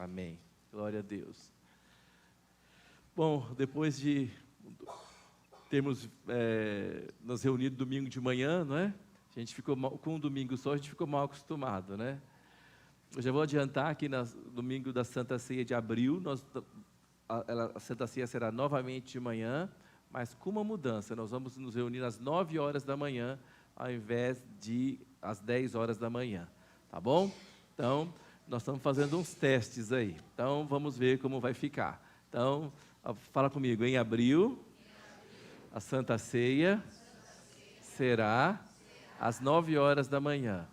Amém. Glória a Deus. Bom, depois de termos nos reunido domingo de manhã, não é? A gente ficou com um domingo só, a gente ficou mal acostumado, né? Eu já vou adiantar que no domingo da Santa Ceia de abril, a Santa Ceia será novamente de manhã, mas com uma mudança. Nós vamos nos reunir às 9 horas da manhã, ao invés de às 10 horas da manhã. Tá bom? Então, nós estamos fazendo uns testes aí. Então, vamos ver como vai ficar. Então, fala comigo. Em abril, a Santa Ceia será às 9 horas da manhã.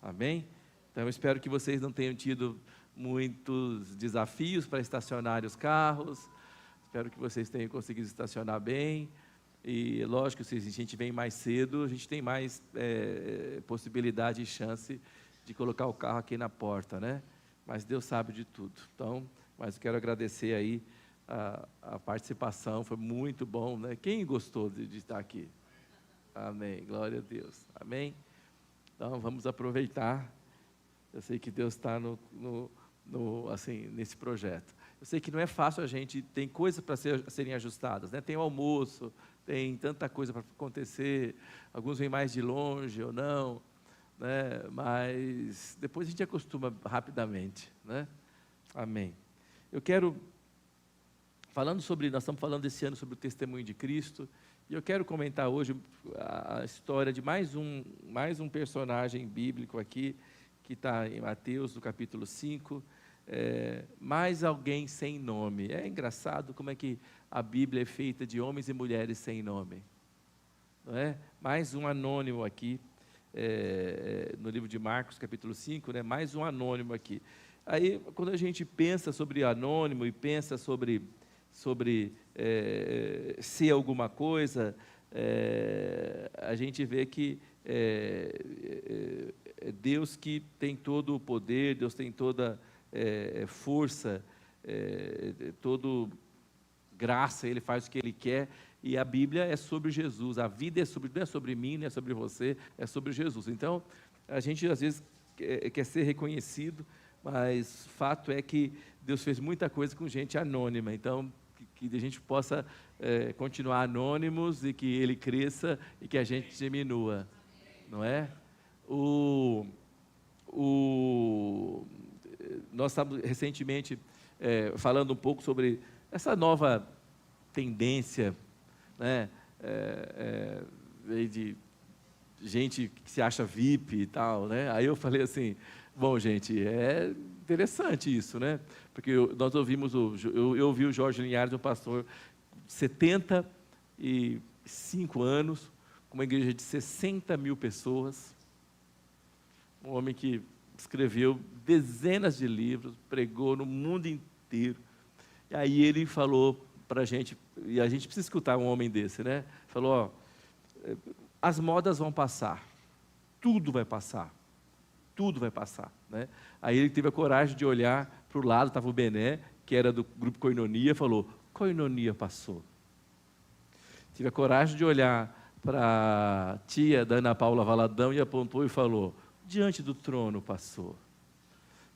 Amém? Então, eu espero que vocês não tenham tido muitos desafios para estacionar os carros. Espero que vocês tenham conseguido estacionar bem. E, lógico, se a gente vem mais cedo, a gente tem mais possibilidade e chance de colocar o carro aqui na porta, né? Mas Deus sabe de tudo. Então, mas eu quero agradecer aí a participação, foi muito bom, né? Quem gostou de estar aqui? Amém, glória a Deus. Amém? Então, vamos aproveitar. Eu sei que Deus está assim, nesse projeto. Eu sei que não é fácil, tem coisas para serem ajustadas, né? Tem o almoço, tem tanta coisa para acontecer, alguns vêm mais de longe ou não, né? Mas depois a gente acostuma rapidamente, né? Amém. Eu quero, nós estamos falando esse ano sobre o testemunho de Cristo, e eu quero comentar hoje a história de mais um personagem bíblico aqui, que está em Mateus, no capítulo 5, mais alguém sem nome. É engraçado como é que a Bíblia é feita de homens e mulheres sem nome. Não é? Mais um anônimo aqui, no livro de Marcos, capítulo 5, né? Mais um anônimo aqui. Aí, quando a gente pensa sobre anônimo e pensa sobre ser alguma coisa, a gente vê que Deus que tem todo o poder, Deus tem toda força, toda graça, Ele faz o que Ele quer, e a Bíblia é sobre Jesus, a vida não é sobre mim, não é sobre você, é sobre Jesus. Então, a gente às vezes quer ser reconhecido, mas fato é que Deus fez muita coisa com gente anônima, então que a gente possa continuar anônimos e que Ele cresça e que a gente diminua, não é? Nós estamos recentemente falando um pouco sobre essa nova tendência, né, de gente que se acha VIP e tal, né? Aí eu falei assim, bom, gente, é interessante isso, né? Porque nós ouvimos, eu ouvi o Jorge Linhares, um pastor, 75 anos, com uma igreja de 60 mil pessoas, um homem que escreveu dezenas de livros, pregou no mundo inteiro. E aí ele falou para a gente, e a gente precisa escutar um homem desse, né? Falou, as modas vão passar, tudo vai passar, né? Aí ele teve a coragem de olhar para o lado, estava o Bené, que era do grupo Koinonia, falou, Koinonia passou. Tive a coragem de olhar para a tia da Ana Paula Valadão e apontou e falou, diante do trono passou,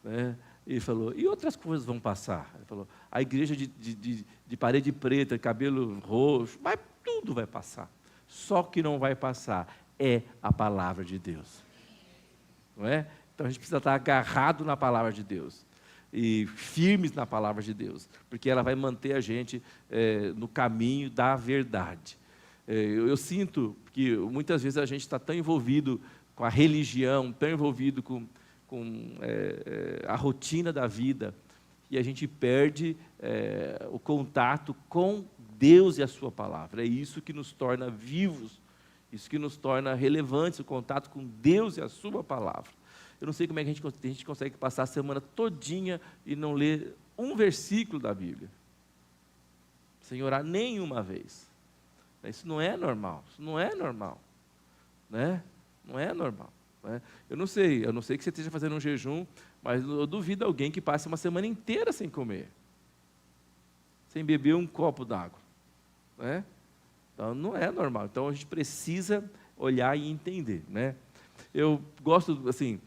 né? E falou, e outras coisas vão passar. Ele falou, a igreja de parede preta, cabelo roxo, mas tudo vai passar. Só que não vai passar é a palavra de Deus. Não é? Então a gente precisa estar agarrado na palavra de Deus e firmes na palavra de Deus, porque ela vai manter a gente no caminho da verdade. Eu sinto que muitas vezes a gente está tão envolvido com a religião, tão envolvido com a rotina da vida, e a gente perde o contato com Deus e a sua palavra. É isso que nos torna vivos, isso que nos torna relevantes, o contato com Deus e a sua palavra. Eu não sei como é que a gente consegue passar a semana todinha e não ler um versículo da Bíblia, sem orar nenhuma vez. Isso não é normal, né? Não é normal. Né? Eu não sei que você esteja fazendo um jejum, mas eu duvido alguém que passe uma semana inteira sem comer, sem beber um copo d'água, né? Então não é normal. Então a gente precisa olhar e entender, né? Eu gosto, assim,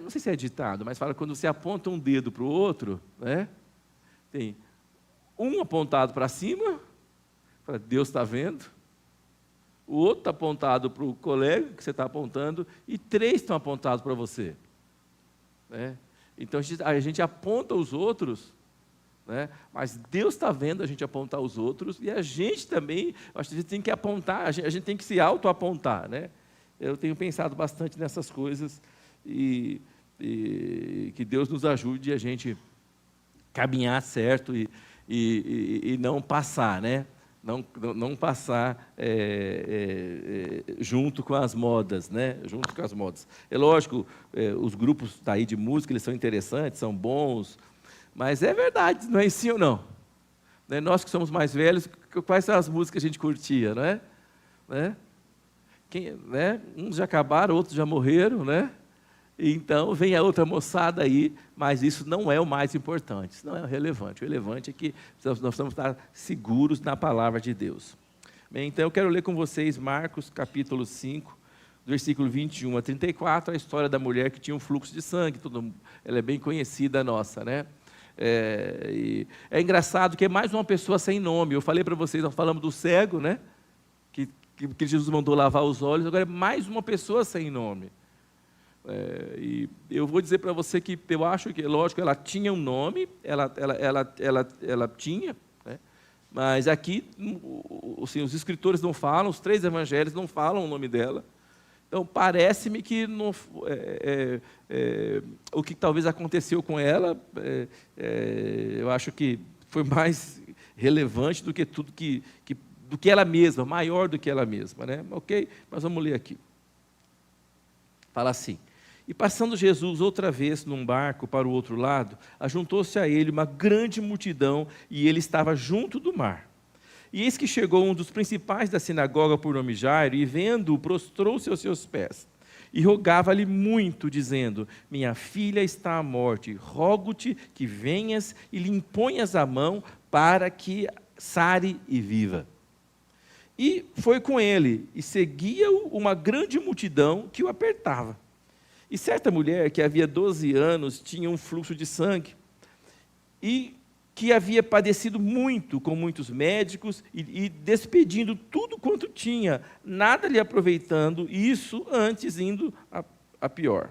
não sei se é ditado, mas fala quando você aponta um dedo para o outro, né? Tem um apontado para cima, fala, Deus está vendo. O outro está apontado para o colega que você está apontando, e 3 estão apontados para você. Né? Então, a gente aponta os outros, né? Mas Deus está vendo a gente apontar os outros, e a gente também, acho que a gente tem que apontar, a gente tem que se auto-apontar. Né? Eu tenho pensado bastante nessas coisas, e que Deus nos ajude a gente caminhar certo e não passar, né? Não passar junto com as modas, né? Junto com as modas. É lógico, os grupos daí de música, eles são interessantes, são bons, mas é verdade, não é sim ou não? Né? Nós que somos mais velhos, quais são as músicas que a gente curtia, não é? Né? Uns já acabaram, outros já morreram, né? Então, vem a outra moçada aí, mas isso não é o mais importante, isso não é o relevante. O relevante é que nós precisamos estar seguros na palavra de Deus. Bem, então, eu quero ler com vocês Marcos, capítulo 5, versículo 21 a 34, a história da mulher que tinha um fluxo de sangue. Ela é bem conhecida nossa, né? É engraçado que é mais uma pessoa sem nome. Eu falei para vocês, nós falamos do cego, né? Que Jesus mandou lavar os olhos, agora é mais uma pessoa sem nome. E eu vou dizer para você que eu acho que, lógico, ela tinha um nome, ela tinha, né? Mas aqui, assim, os escritores não falam, os 3 evangelhos não falam o nome dela. Então, parece-me que o que talvez aconteceu com ela, eu acho que foi mais relevante do que tudo do que ela mesma, maior do que ela mesma. Né? Ok? Mas vamos ler aqui. Fala assim: e passando Jesus outra vez num barco para o outro lado, ajuntou-se a ele uma grande multidão, e ele estava junto do mar. E eis que chegou um dos principais da sinagoga, por nome Jairo, e vendo-o, prostrou-se aos seus pés, e rogava-lhe muito, dizendo: minha filha está à morte, rogo-te que venhas e lhe imponhas a mão, para que sare e viva. E foi com ele, e seguia-o uma grande multidão que o apertava. E certa mulher, que havia 12 anos, tinha um fluxo de sangue, e que havia padecido muito com muitos médicos, e despedindo tudo quanto tinha, nada lhe aproveitando, isso antes indo a pior.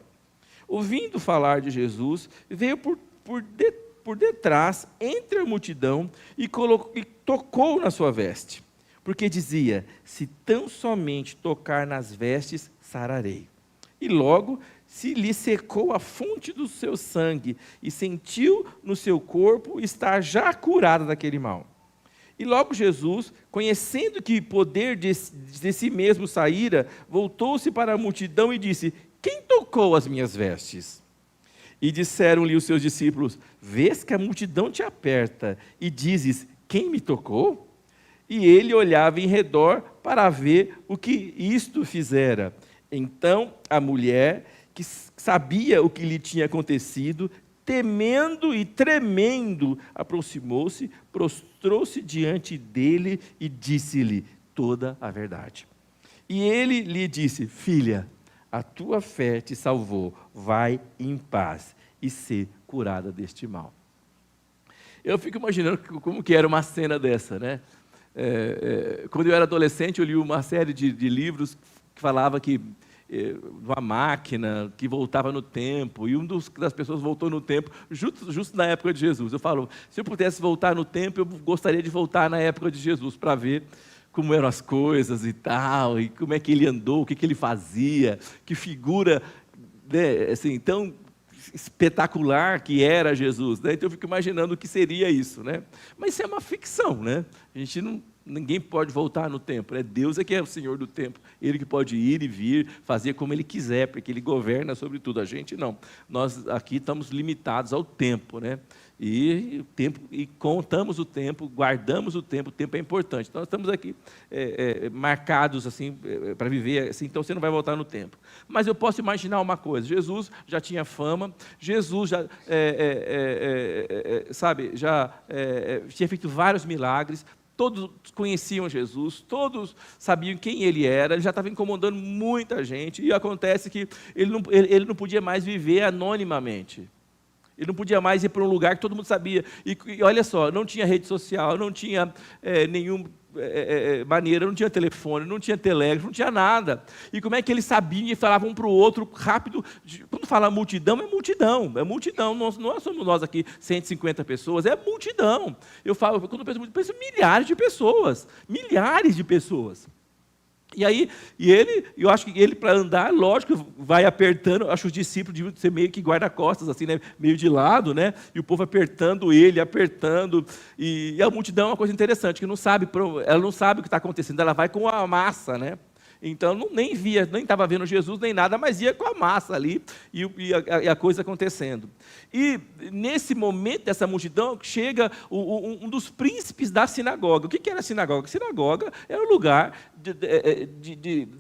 Ouvindo falar de Jesus, veio por detrás, entre a multidão, e tocou na sua veste, porque dizia: se tão somente tocar nas vestes, sararei. E logo se lhe secou a fonte do seu sangue, e sentiu no seu corpo estar já curada daquele mal. E logo Jesus, conhecendo que poder de si mesmo saíra, voltou-se para a multidão e disse: quem tocou as minhas vestes? E disseram-lhe os seus discípulos: vês que a multidão te aperta, e dizes: quem me tocou? E ele olhava em redor para ver o que isto fizera. Então a mulher, que sabia o que lhe tinha acontecido, temendo e tremendo, aproximou-se, prostrou-se diante dele e disse-lhe toda a verdade. E ele lhe disse: filha, a tua fé te salvou, vai em paz e ser curada deste mal. Eu fico imaginando como que era uma cena dessa, né? Quando eu era adolescente, eu li uma série de livros que falava que uma máquina que voltava no tempo, e das pessoas voltou no tempo, justo na época de Jesus. Eu falo, se eu pudesse voltar no tempo, eu gostaria de voltar na época de Jesus, para ver como eram as coisas e tal, e como é que ele andou, o que ele fazia, que figura, né, assim, tão espetacular que era Jesus, né? Então eu fico imaginando o que seria isso, né? Mas isso é uma ficção, né? Ninguém pode voltar no tempo, né? Deus é que é o Senhor do tempo, Ele que pode ir e vir, fazer como Ele quiser, porque Ele governa sobre tudo. A gente não. Nós aqui estamos limitados ao tempo, né? E contamos o tempo, guardamos o tempo é importante. Então, nós estamos aqui marcados assim, para viver assim, então você não vai voltar no tempo. Mas eu posso imaginar uma coisa: Jesus já tinha fama, Jesus já, tinha feito vários milagres, todos conheciam Jesus, todos sabiam quem ele era, ele já estava incomodando muita gente, e acontece que ele não podia mais viver anonimamente. Ele não podia mais ir para um lugar que todo mundo sabia. E olha só, não tinha rede social, não tinha nenhuma maneira, não tinha telefone, não tinha telégrafo, não tinha nada. E como é que eles sabiam e falavam um para o outro rápido? Quando fala multidão, é multidão. É multidão. Não somos nós aqui 150 pessoas, é multidão. Eu falo, quando eu penso milhares de pessoas. Milhares de pessoas. E aí, eu acho que ele, para andar, lógico, vai apertando, acho que os discípulos deviam ser meio que guarda-costas, assim, né? Meio de lado, né? E o povo apertando ele, apertando. E a multidão é uma coisa interessante, que ela não sabe o que está acontecendo, ela vai com a massa, né? Então, nem estava vendo Jesus, nem nada, mas ia com a massa ali, e a coisa acontecendo. E, nesse momento dessa multidão, chega um dos príncipes da sinagoga. O que era a sinagoga? A sinagoga era o lugar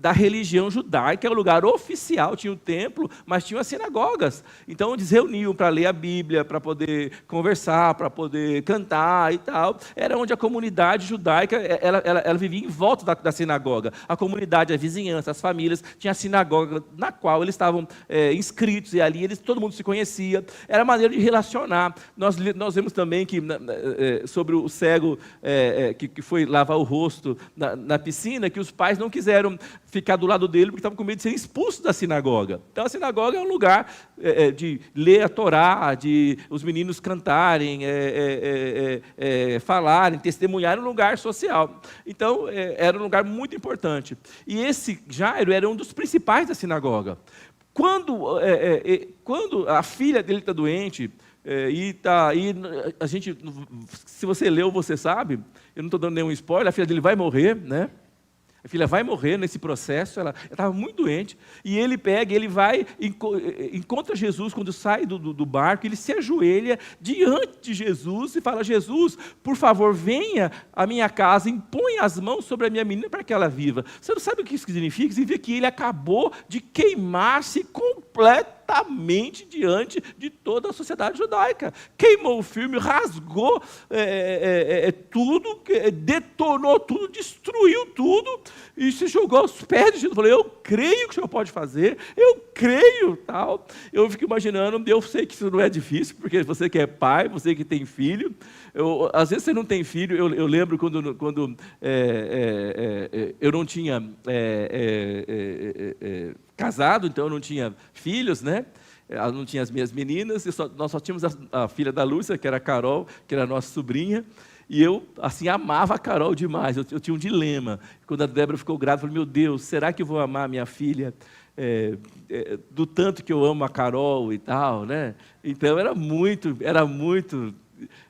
da religião judaica, era o lugar oficial, tinha o templo, mas tinha as sinagogas. Então, eles reuniam para ler a Bíblia, para poder conversar, para poder cantar e tal. Era onde a comunidade judaica, ela vivia em volta da sinagoga. A comunidade, a vizinhança, as famílias, tinha a sinagoga na qual eles estavam inscritos, e ali todo mundo se conhecia. Era a maneira de relacionar. Nós vemos também que, sobre o cego que foi lavar o rosto na piscina, que os pais não quiseram ficar do lado dele porque estavam com medo de ser expulsos da sinagoga. Então, a sinagoga é um lugar de ler a Torá, de os meninos cantarem, falarem, testemunharem, um lugar social. Então, era um lugar muito importante. E esse Jairo era um dos principais da sinagoga. Quando a filha dele está doente, a gente, se você leu, você sabe, eu não estou dando nenhum spoiler, a filha dele vai morrer, né? A filha vai morrer nesse processo, ela estava muito doente, e ele vai, encontra Jesus quando sai do barco, ele se ajoelha diante de Jesus e fala: Jesus, por favor, venha à minha casa, impõe as mãos sobre a minha menina para que ela viva. Você não sabe o que isso significa? Significa que ele acabou de queimar-se completamente diante de toda a sociedade judaica. Queimou o filme, rasgou tudo, detonou tudo, destruiu tudo, e se jogou aos pés de Jesus. Falei: eu creio que o Senhor pode fazer, eu creio, tal. Eu fico imaginando, eu sei que isso não é difícil, porque você que é pai, você que tem filho, às vezes você não tem filho, eu lembro quando eu não tinha casado, então eu não tinha filhos, né? Eu não tinha as minhas meninas, nós só tínhamos a filha da Lúcia, que era a Carol, que era a nossa sobrinha. E eu, assim, amava a Carol demais. Eu tinha um dilema. Quando a Débora ficou grávida, eu falei: meu Deus, será que eu vou amar a minha filha do tanto que eu amo a Carol e tal, né? Então, era muito...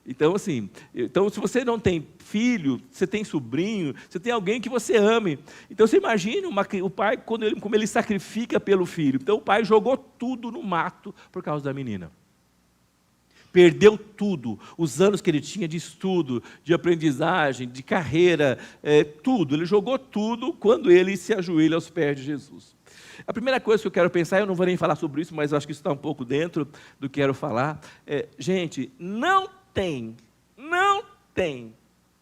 Então, assim, se você não tem filho, você tem sobrinho, você tem alguém que você ame. Então, você imagina o pai, como ele sacrifica pelo filho. Então, o pai jogou tudo no mato por causa da menina. Perdeu tudo, os anos que ele tinha de estudo, de aprendizagem, de carreira, tudo. Ele jogou tudo quando ele se ajoelha aos pés de Jesus. A primeira coisa que eu quero pensar, eu não vou nem falar sobre isso, mas eu acho que isso está um pouco dentro do que quero falar. Gente, não tem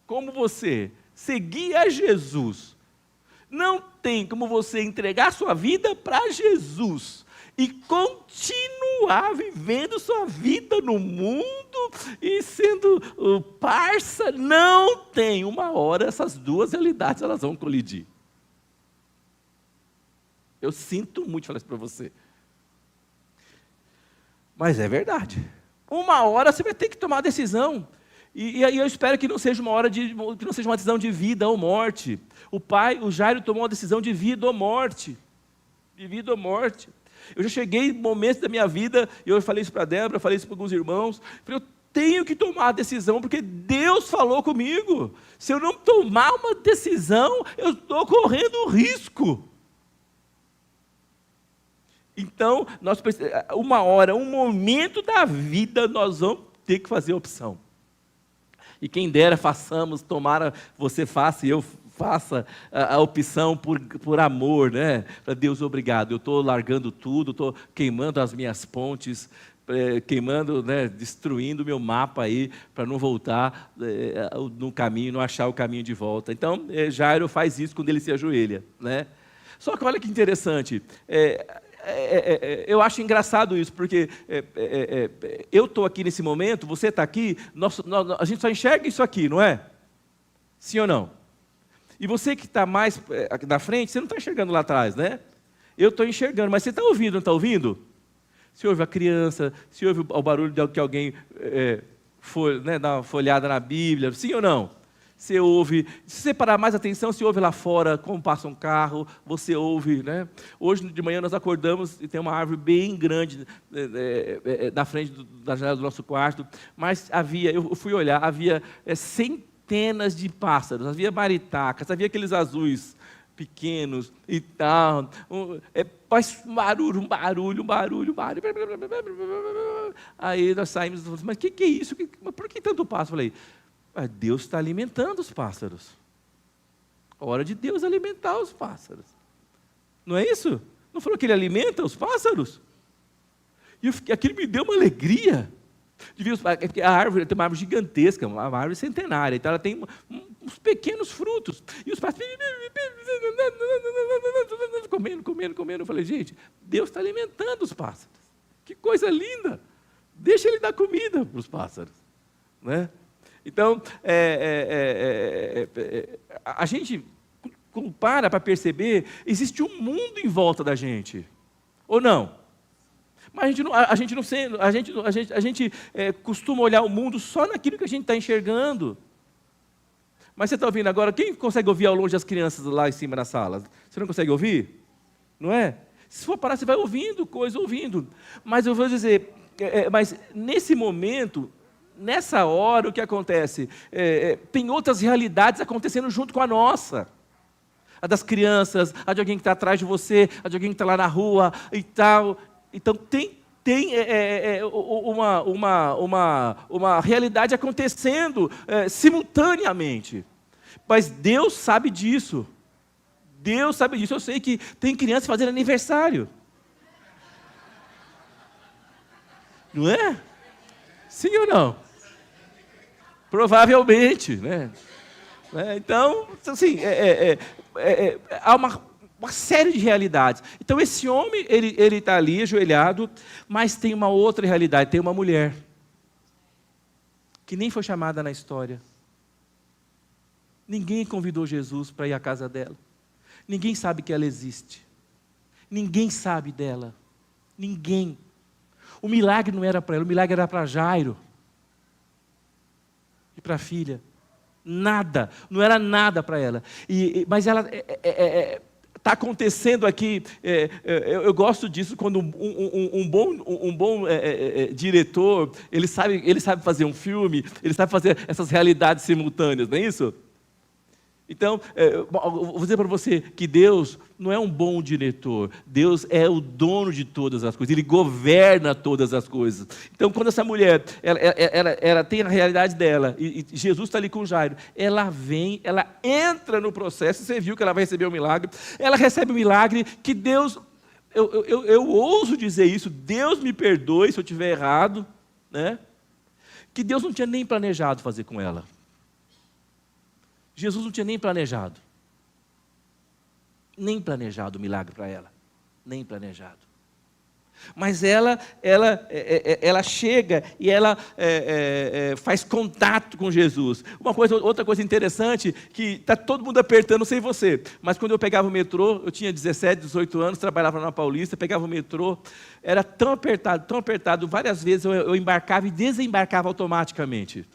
como você seguir a Jesus, não tem como você entregar sua vida para Jesus e continuar vivendo sua vida no mundo e sendo parça. Não tem. Uma hora essas duas realidades elas vão colidir. Eu sinto muito falar isso para você, mas é verdade. Uma hora você vai ter que tomar a decisão. E aí eu espero que não seja que não seja uma decisão de vida ou morte. O Jairo tomou uma decisão de vida ou morte. De vida ou morte. Eu já cheguei em momentos da minha vida, e eu falei isso para a Débora, falei isso para alguns irmãos, falei: eu tenho que tomar a decisão, porque Deus falou comigo. Se eu não tomar uma decisão, eu estou correndo risco. Então, uma hora, um momento da vida, nós vamos ter que fazer opção. E quem dera, façamos, tomara, você faça e eu faça a opção por amor, né? Para Deus, obrigado, eu estou largando tudo, estou queimando as minhas pontes queimando, né, destruindo o meu mapa aí, para não voltar no caminho, não achar o caminho de volta. Então, Jairo faz isso quando ele se ajoelha, né? Só que olha que interessante, eu acho engraçado isso, porque eu estou aqui nesse momento, você está aqui, a gente só enxerga isso aqui, não é? Sim ou não? E você que está mais aqui na frente, você não está enxergando lá atrás, né? Eu estou enxergando, mas você está ouvindo, não está ouvindo? Se ouve a criança, se ouve o barulho de que alguém dá uma folhada na Bíblia, sim ou não? Você ouve, se você parar mais atenção, você ouve lá fora como passa um carro, você ouve, né? Hoje de manhã nós acordamos e tem uma árvore bem grande na frente da janela do nosso quarto, mas eu fui olhar, havia centenas de pássaros, havia maritacas, havia aqueles azuis pequenos e tal, faz um barulho. Aí nós saímos e falamos, mas o que é isso? Por que tanto pássaro? Falei, Deus está alimentando os pássaros. Hora de Deus alimentar os pássaros. Não é isso? Não falou que Ele alimenta os pássaros? E aquilo me deu uma alegria. A árvore tem uma árvore gigantesca, uma árvore centenária, então ela tem uns pequenos frutos. E os pássaros comendo. Eu falei, gente, Deus está alimentando os pássaros. Que coisa linda! Deixa Ele dar comida para os pássaros. Né? Então, a gente para perceber, existe um mundo em volta da gente. Ou não? Mas a gente costuma olhar o mundo só naquilo que a gente está enxergando. Mas você está ouvindo agora? Quem consegue ouvir ao longe as crianças lá em cima na sala? Você não consegue ouvir? Não é? Se for parar, você vai ouvindo coisa, ouvindo. Mas eu vou dizer, mas nesse momento, nessa hora, o que acontece? Tem outras realidades acontecendo junto com a nossa. A das crianças, a de alguém que está atrás de você, a de alguém que está lá na rua e tal. Então, tem uma realidade acontecendo simultaneamente. Mas Deus sabe disso. Deus sabe disso. Eu sei que tem crianças fazendo aniversário. Não é? Sim ou não? Provavelmente, né? Então, assim, há uma série de realidades. Então, esse homem, ele está ali, ajoelhado, mas tem uma outra realidade, tem uma mulher, que nem foi chamada na história. Ninguém convidou Jesus para ir à casa dela. Ninguém sabe que ela existe. Ninguém sabe dela. Ninguém. O milagre não era para ela, o milagre era para Jairo. E para a filha. Nada, não era nada para ela. Mas ela está acontecendo aqui. Eu gosto disso quando um bom diretor ele sabe fazer um filme, ele sabe fazer essas realidades simultâneas, não é isso? Então, vou dizer para você que Deus não é um bom diretor, Deus é o dono de todas as coisas, Ele governa todas as coisas. Então, quando essa mulher, ela tem a realidade dela, e Jesus está ali com Jairo, ela vem, ela entra no processo, você viu que ela vai receber o milagre, ela recebe o milagre que Deus, eu ouso dizer isso, Deus me perdoe se eu estiver errado, né? Que Deus não tinha nem planejado fazer com ela. Jesus não tinha nem planejado o milagre para ela, nem planejado. Mas ela chega e ela faz contato com Jesus. Outra coisa interessante, que está todo mundo apertando, não sei você, mas quando eu pegava o metrô, eu tinha 17, 18 anos, trabalhava na Paulista, pegava o metrô, era tão apertado, várias vezes eu embarcava e desembarcava automaticamente.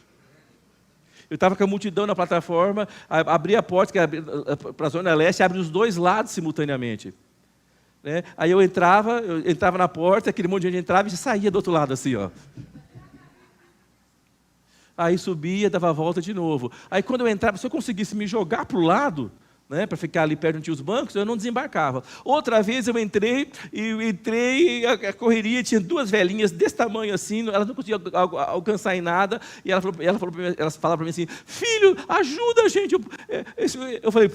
Eu estava com a multidão na plataforma, abria a porta, que era para a Zona Leste, abre os dois lados simultaneamente. Né? Aí eu entrava na porta, aquele monte de gente entrava e saía do outro lado assim, ó. Aí subia, dava a volta de novo. Aí quando eu entrava, se eu conseguisse me jogar para o lado, né, para ficar ali perto onde tinha os bancos, eu não desembarcava. Outra vez eu entrei, e a correria tinha 2 velhinhas desse tamanho assim, elas não conseguiam alcançar em nada, e elas falavam para mim assim, filho, ajuda a gente. Eu falei,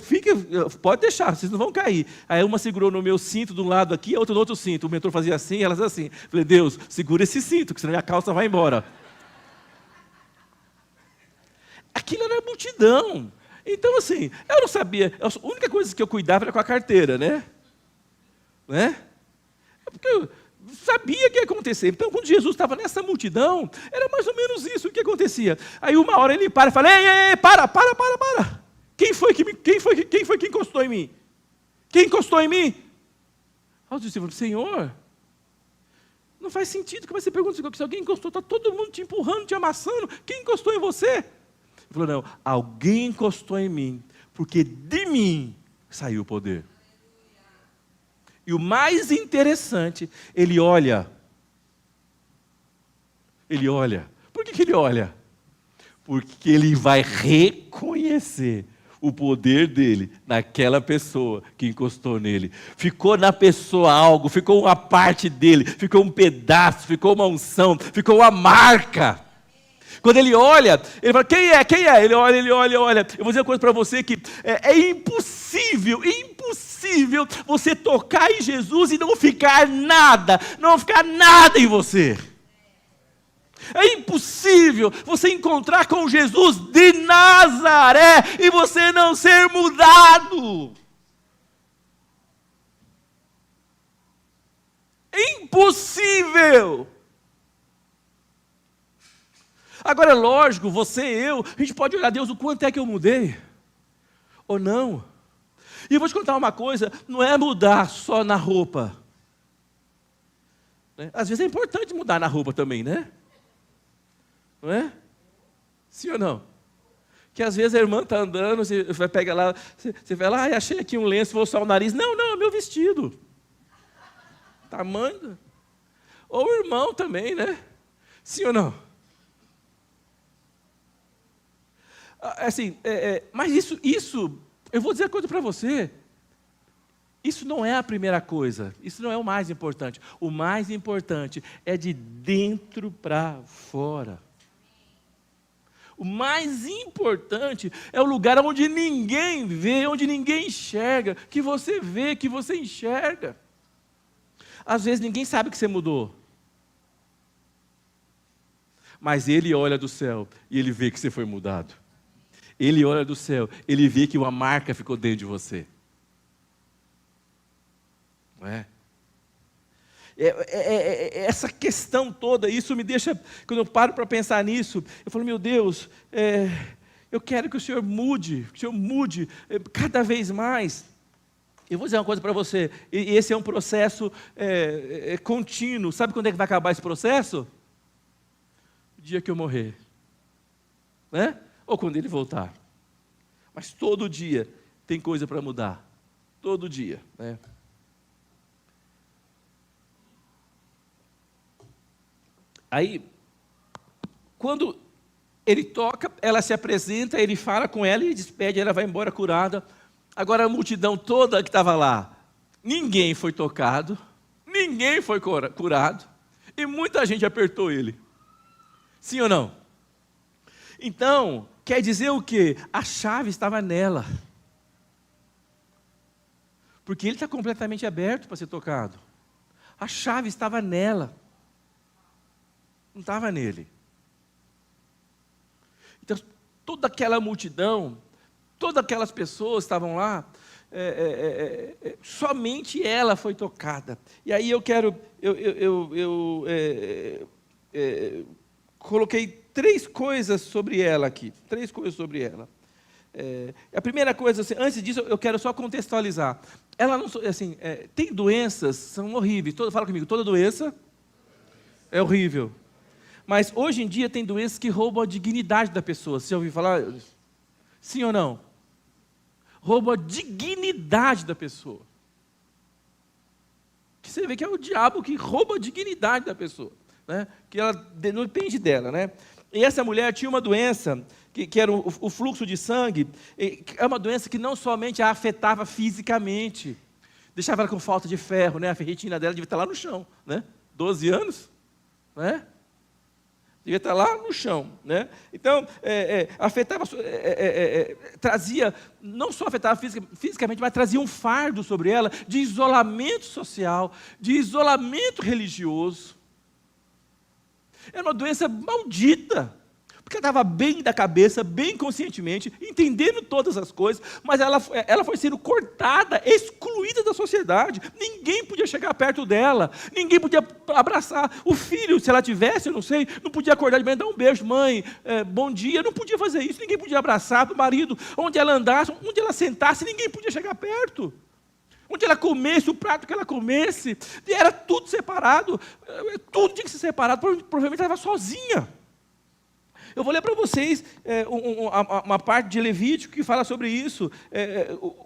pode deixar, vocês não vão cair. Aí uma segurou no meu cinto de um lado aqui, a outra no outro cinto. O mentor fazia assim, elas assim. Eu falei, Deus, segura esse cinto, que senão minha calça vai embora. Aquilo era multidão. Então, assim, eu não sabia. A única coisa que eu cuidava era com a carteira, né? Porque eu sabia que ia acontecer. Então, quando Jesus estava nessa multidão, era mais ou menos isso que acontecia. Aí, uma hora ele para e fala, ei, para. Quem foi que encostou em mim? Quem encostou em mim? Aí os discípulos, Senhor, não faz sentido que você pergunta se alguém encostou, está todo mundo te empurrando, te amassando. Quem encostou em você? Ele falou, não, alguém encostou em mim, porque de mim saiu o poder. E o mais interessante, ele olha. Por que ele olha? Porque ele vai reconhecer o poder dele naquela pessoa que encostou nele. Ficou na pessoa algo, ficou uma parte dele, ficou um pedaço, ficou uma unção, ficou uma marca. Quando ele olha, ele fala, quem é? Ele olha. Eu vou dizer uma coisa para você que é impossível você tocar em Jesus e não ficar nada em você. É impossível você encontrar com Jesus de Nazaré e você não ser mudado. É impossível. Agora é lógico, você e eu, a gente pode olhar, Deus, o quanto é que eu mudei? Ou não? E eu vou te contar uma coisa, não é mudar só na roupa. Às vezes é importante mudar na roupa também, né? Não é? Sim ou não? Que às vezes a irmã está andando, você vai pegar lá, você vai lá, achei aqui um lenço, vou usar o nariz. Não, é meu vestido. Tamanho. Ou o irmão também, né? Sim ou não? Assim, mas isso, eu vou dizer uma coisa para você, isso não é a primeira coisa, isso não é o mais importante. O mais importante é de dentro para fora. O mais importante é o lugar onde ninguém vê, onde ninguém enxerga, que você vê, que você enxerga. Às vezes ninguém sabe que você mudou. Mas ele olha do céu e ele vê que você foi mudado. Ele olha do céu, ele vê que uma marca ficou dentro de você. Não é? Essa questão toda, isso me deixa, quando eu paro para pensar nisso, eu falo, meu Deus, eu quero que o Senhor mude, cada vez mais. Eu vou dizer uma coisa para você, e esse é um processo contínuo. Sabe quando é que vai acabar esse processo? O dia que eu morrer. Né? Ou quando ele voltar. Mas todo dia tem coisa para mudar. Todo dia. Né? Aí, quando ele toca, ela se apresenta, ele fala com ela e despede, ela vai embora curada. Agora a multidão toda que estava lá, ninguém foi tocado, ninguém foi curado, e muita gente apertou ele. Sim ou não? Então, quer dizer o quê? A chave estava nela. Porque ele está completamente aberto para ser tocado. A chave estava nela. Não estava nele. Então, toda aquela multidão, todas aquelas pessoas que estavam lá, somente ela foi tocada. E aí eu quero, coloquei 3 coisas sobre ela aqui. 3 coisas sobre ela. A primeira coisa, assim, antes disso, eu quero só contextualizar. Ela não, assim, tem doenças, são horríveis. Fala comigo, toda doença é horrível. Mas hoje em dia tem doenças que roubam a dignidade da pessoa. Você já ouviu falar? Sim ou não? Roubam a dignidade da pessoa. Que você vê que é o diabo que rouba a dignidade da pessoa. Né? Que ela não depende dela. Né? E essa mulher tinha uma doença, que era o fluxo de sangue, é uma doença que não somente a afetava fisicamente, deixava ela com falta de ferro, né? A ferritina dela devia estar lá no chão, né? 12 anos, né? Devia estar lá no chão, né? Então, afetava, trazia, não só afetava fisicamente, mas trazia um fardo sobre ela de isolamento social, de isolamento religioso. Era uma doença maldita, porque ela estava bem da cabeça, bem conscientemente, entendendo todas as coisas, mas ela foi sendo cortada, excluída da sociedade. Ninguém podia chegar perto dela, ninguém podia abraçar. O filho, se ela tivesse, eu não sei, não podia acordar de manhã, dar um beijo, mãe, bom dia, não podia fazer isso, ninguém podia abraçar o marido, onde ela andasse, onde ela sentasse, ninguém podia chegar perto. Onde ela comesse, o prato que ela comesse, era tudo separado, tudo tinha que ser separado, provavelmente ela estava sozinha. Eu vou ler para vocês uma parte de Levítico que fala sobre isso,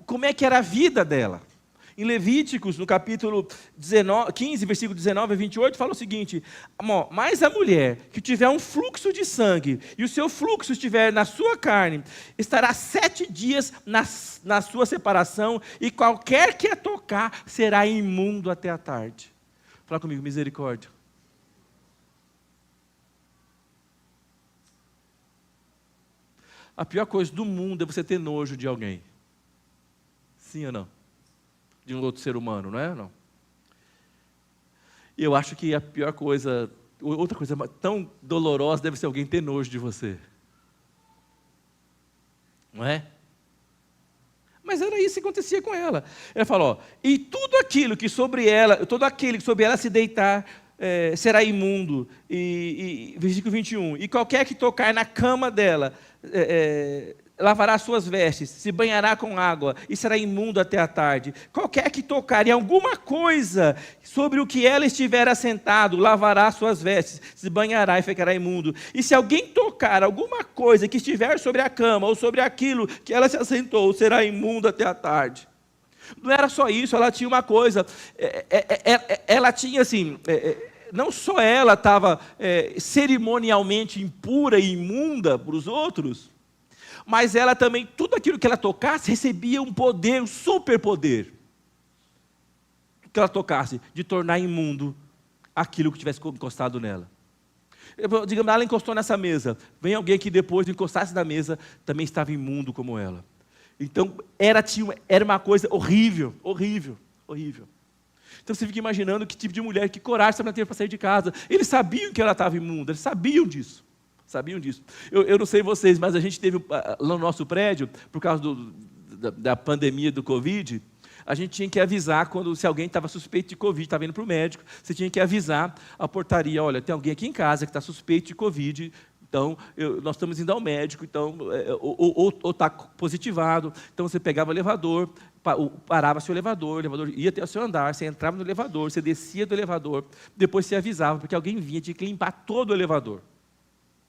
como é que era a vida dela. Em Levíticos, no capítulo 15, versículo 19 a 28, fala o seguinte: mas a mulher que tiver um fluxo de sangue, e o seu fluxo estiver na sua carne, estará 7 dias na sua separação, e qualquer que a tocar será imundo até a tarde. Fala comigo, misericórdia. A pior coisa do mundo é você ter nojo de alguém. Sim ou não? De um outro ser humano, não é? Não. Eu acho que a pior coisa, outra coisa tão dolorosa deve ser alguém ter nojo de você. Não é? Mas era isso que acontecia com ela. Ela falou, e tudo aquilo que sobre ela, todo aquele que sobre ela se deitar, será imundo. Versículo 21, e qualquer que tocar na cama dela, lavará suas vestes, se banhará com água, e será imundo até a tarde. Qualquer que tocar em alguma coisa sobre o que ela estiver assentado, lavará suas vestes, se banhará e ficará imundo. E se alguém tocar alguma coisa que estiver sobre a cama, ou sobre aquilo que ela se assentou, será imundo até a tarde. Não era só isso, ela tinha uma coisa, ela tinha assim, não só ela estava cerimonialmente impura e imunda para os outros, mas ela também, tudo aquilo que ela tocasse, recebia um poder, um superpoder. O que ela tocasse, de tornar imundo aquilo que tivesse encostado nela. Digamos, ela encostou nessa mesa, vem alguém que depois de encostasse na mesa, também estava imundo como ela. Então, era uma coisa horrível, horrível, horrível. Então você fica imaginando que tipo de mulher, que coragem ela teve para sair de casa. Eles sabiam que ela estava imunda, eles sabiam disso. Sabiam disso. Eu não sei vocês, mas a gente teve lá no nosso prédio, por causa da pandemia do Covid, a gente tinha que avisar se alguém estava suspeito de Covid, estava indo para o médico, você tinha que avisar a portaria, olha, tem alguém aqui em casa que está suspeito de Covid, então nós estamos indo ao médico, então, ou está positivado, então você pegava o elevador, parava-se o elevador ia até o seu andar, você entrava no elevador, você descia do elevador, depois você avisava, porque alguém vinha, tinha que limpar todo o elevador.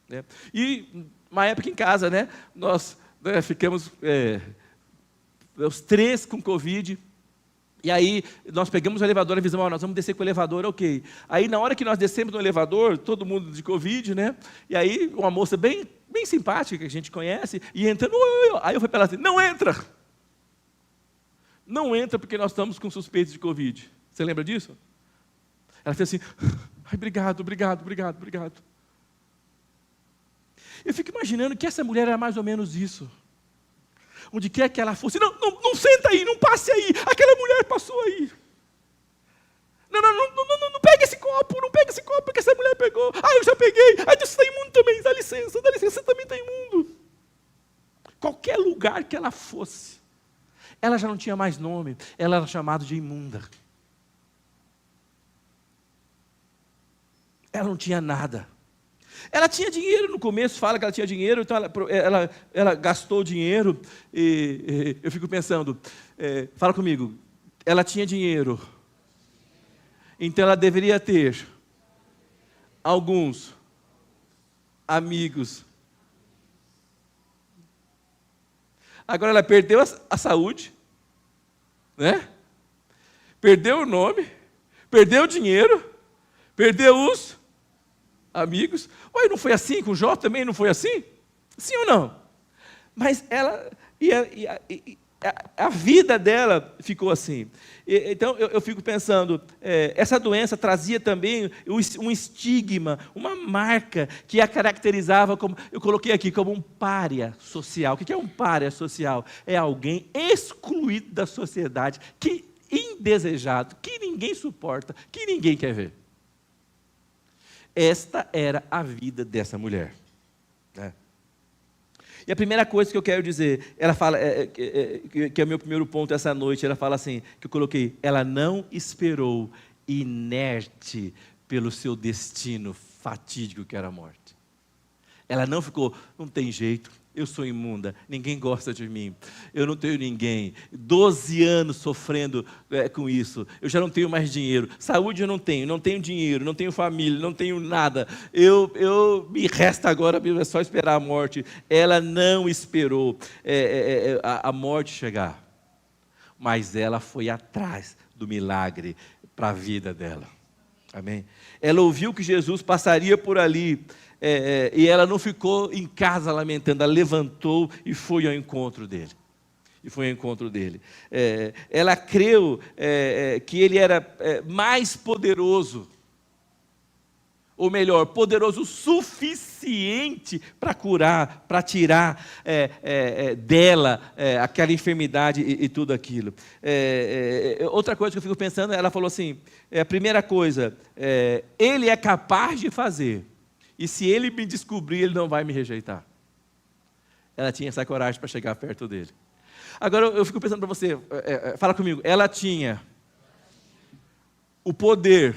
Né? E, uma época em casa, né, nós ficamos os 3 com Covid, e aí nós pegamos o elevador e avisamos, nós vamos descer com o elevador, ok. Aí na hora que nós descemos no elevador, todo mundo de Covid, né, e aí uma moça bem simpática, que a gente conhece, e entrando, aí eu falei para ela assim, não entra! Não entra porque nós estamos com suspeitos de Covid. Você lembra disso? Ela fez assim, ai, obrigado. Eu fico imaginando que essa mulher era mais ou menos isso. Onde quer que ela fosse, não senta aí, não passe aí, aquela mulher passou aí. Não pega esse copo, porque essa mulher pegou. Ah, eu já peguei, você está imundo também, dá licença, você também está imundo. Qualquer lugar que ela fosse, ela já não tinha mais nome, ela era chamada de imunda. Ela não tinha nada. Ela tinha dinheiro no começo, fala que ela tinha dinheiro, então ela gastou dinheiro, e eu fico pensando, fala comigo, ela tinha dinheiro, então ela deveria ter alguns amigos. Agora ela perdeu a saúde, né? Perdeu o nome, perdeu o dinheiro, perdeu os amigos. Ué, não foi assim com Jó também? Não foi assim? Sim ou não? Mas ela, a vida dela ficou assim. Então eu fico pensando, essa doença trazia também um estigma, uma marca que a caracterizava como, eu coloquei aqui, como um pária social. O que é um pária social? É alguém excluído da sociedade, que indesejado, que ninguém suporta, que ninguém quer ver. Esta era a vida dessa mulher, né? E a primeira coisa que eu quero dizer, ela fala, que é o meu primeiro ponto essa noite, ela fala assim, que eu coloquei, ela não esperou inerte pelo seu destino fatídico que era a morte. Ela não ficou, não tem jeito, eu sou imunda, ninguém gosta de mim, eu não tenho ninguém, 12 anos sofrendo com isso, eu já não tenho mais dinheiro, saúde eu não tenho dinheiro, não tenho família, não tenho nada, me resta agora é só esperar a morte. Ela não esperou a morte chegar, mas ela foi atrás do milagre para a vida dela, amém? Ela ouviu que Jesus passaria por ali, e ela não ficou em casa lamentando, ela levantou e foi ao encontro dele. Ela creu que ele era mais poderoso, ou melhor, poderoso o suficiente para curar, para tirar dela aquela enfermidade e tudo aquilo. Outra coisa que eu fico pensando, ela falou assim, a primeira coisa, ele é capaz de fazer, e se ele me descobrir, ele não vai me rejeitar. Ela tinha essa coragem para chegar perto dele. Agora eu fico pensando para você, fala comigo, ela tinha o poder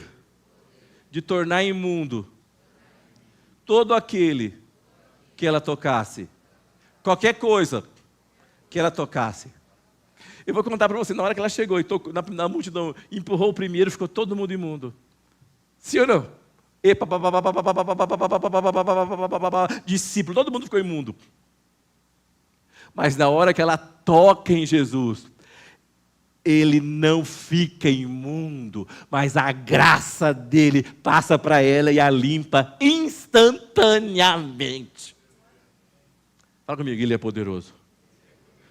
de tornar imundo todo aquele que ela tocasse, qualquer coisa que ela tocasse. Eu vou contar para você, na hora que ela chegou e tocou na multidão, empurrou o primeiro, ficou todo mundo imundo. Sim ou não? Discípulo, todo mundo ficou imundo. Mas na hora que ela toca em Jesus, ele não fica imundo, mas a graça dele passa para ela e a limpa instantaneamente. Fala comigo, ele é poderoso.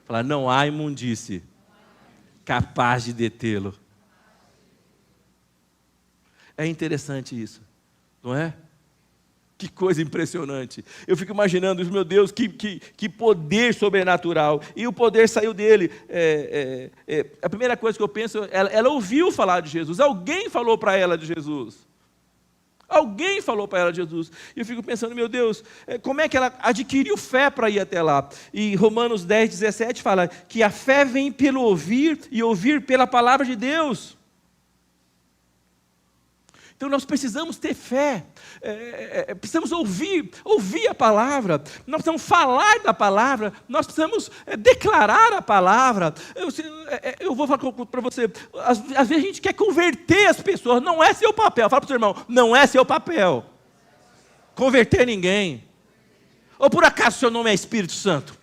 Fala, não há imundície capaz de detê-lo. É interessante isso, não é? Que coisa impressionante. Eu fico imaginando isso, meu Deus, que poder sobrenatural. E o poder saiu dele. A primeira coisa que eu penso, ela ouviu falar de Jesus. Alguém falou para ela de Jesus. Alguém falou para ela de Jesus. E eu fico pensando, meu Deus, como é que ela adquiriu fé para ir até lá? E Romanos 10, 17 fala que a fé vem pelo ouvir e ouvir pela palavra de Deus. Então nós precisamos ter fé, precisamos ouvir a palavra, nós precisamos falar da palavra, nós precisamos declarar a palavra. Eu vou falar para você, às vezes a gente quer converter as pessoas, não é seu papel. Fala para o seu irmão, não é seu papel converter ninguém. Ou por acaso o seu nome é Espírito Santo?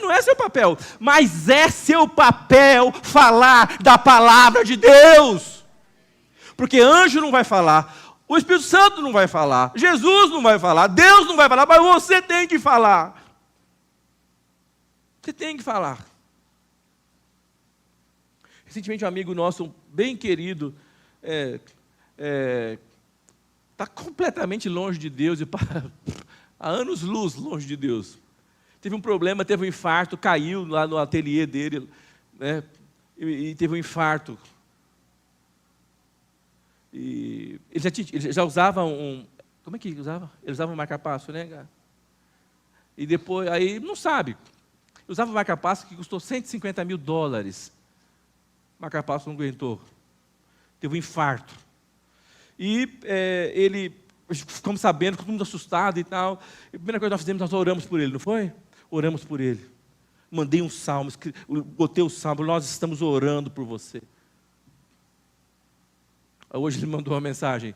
Não é seu papel, mas é seu papel falar da palavra de Deus, porque anjo não vai falar, o Espírito Santo não vai falar, Jesus não vai falar, Deus não vai falar, mas você tem que falar. Você tem que falar. Recentemente um amigo nosso, bem querido, está completamente longe de Deus, há anos-luz longe de Deus. Teve um problema, teve um infarto, caiu lá no ateliê dele, né? E teve um infarto. E ele já usava como é que usava? Ele usava um marca-passo, né? E depois, aí não sabe. Usava um marca-passo que custou $150 mil. O marca-passo não aguentou. Teve um infarto. E ele, ficamos sabendo, todo mundo assustado e tal. E a primeira coisa que nós fizemos, nós oramos por ele, não foi? Oramos por ele. Mandei um salmo, botei o salmo, nós estamos orando por você. Hoje ele mandou uma mensagem,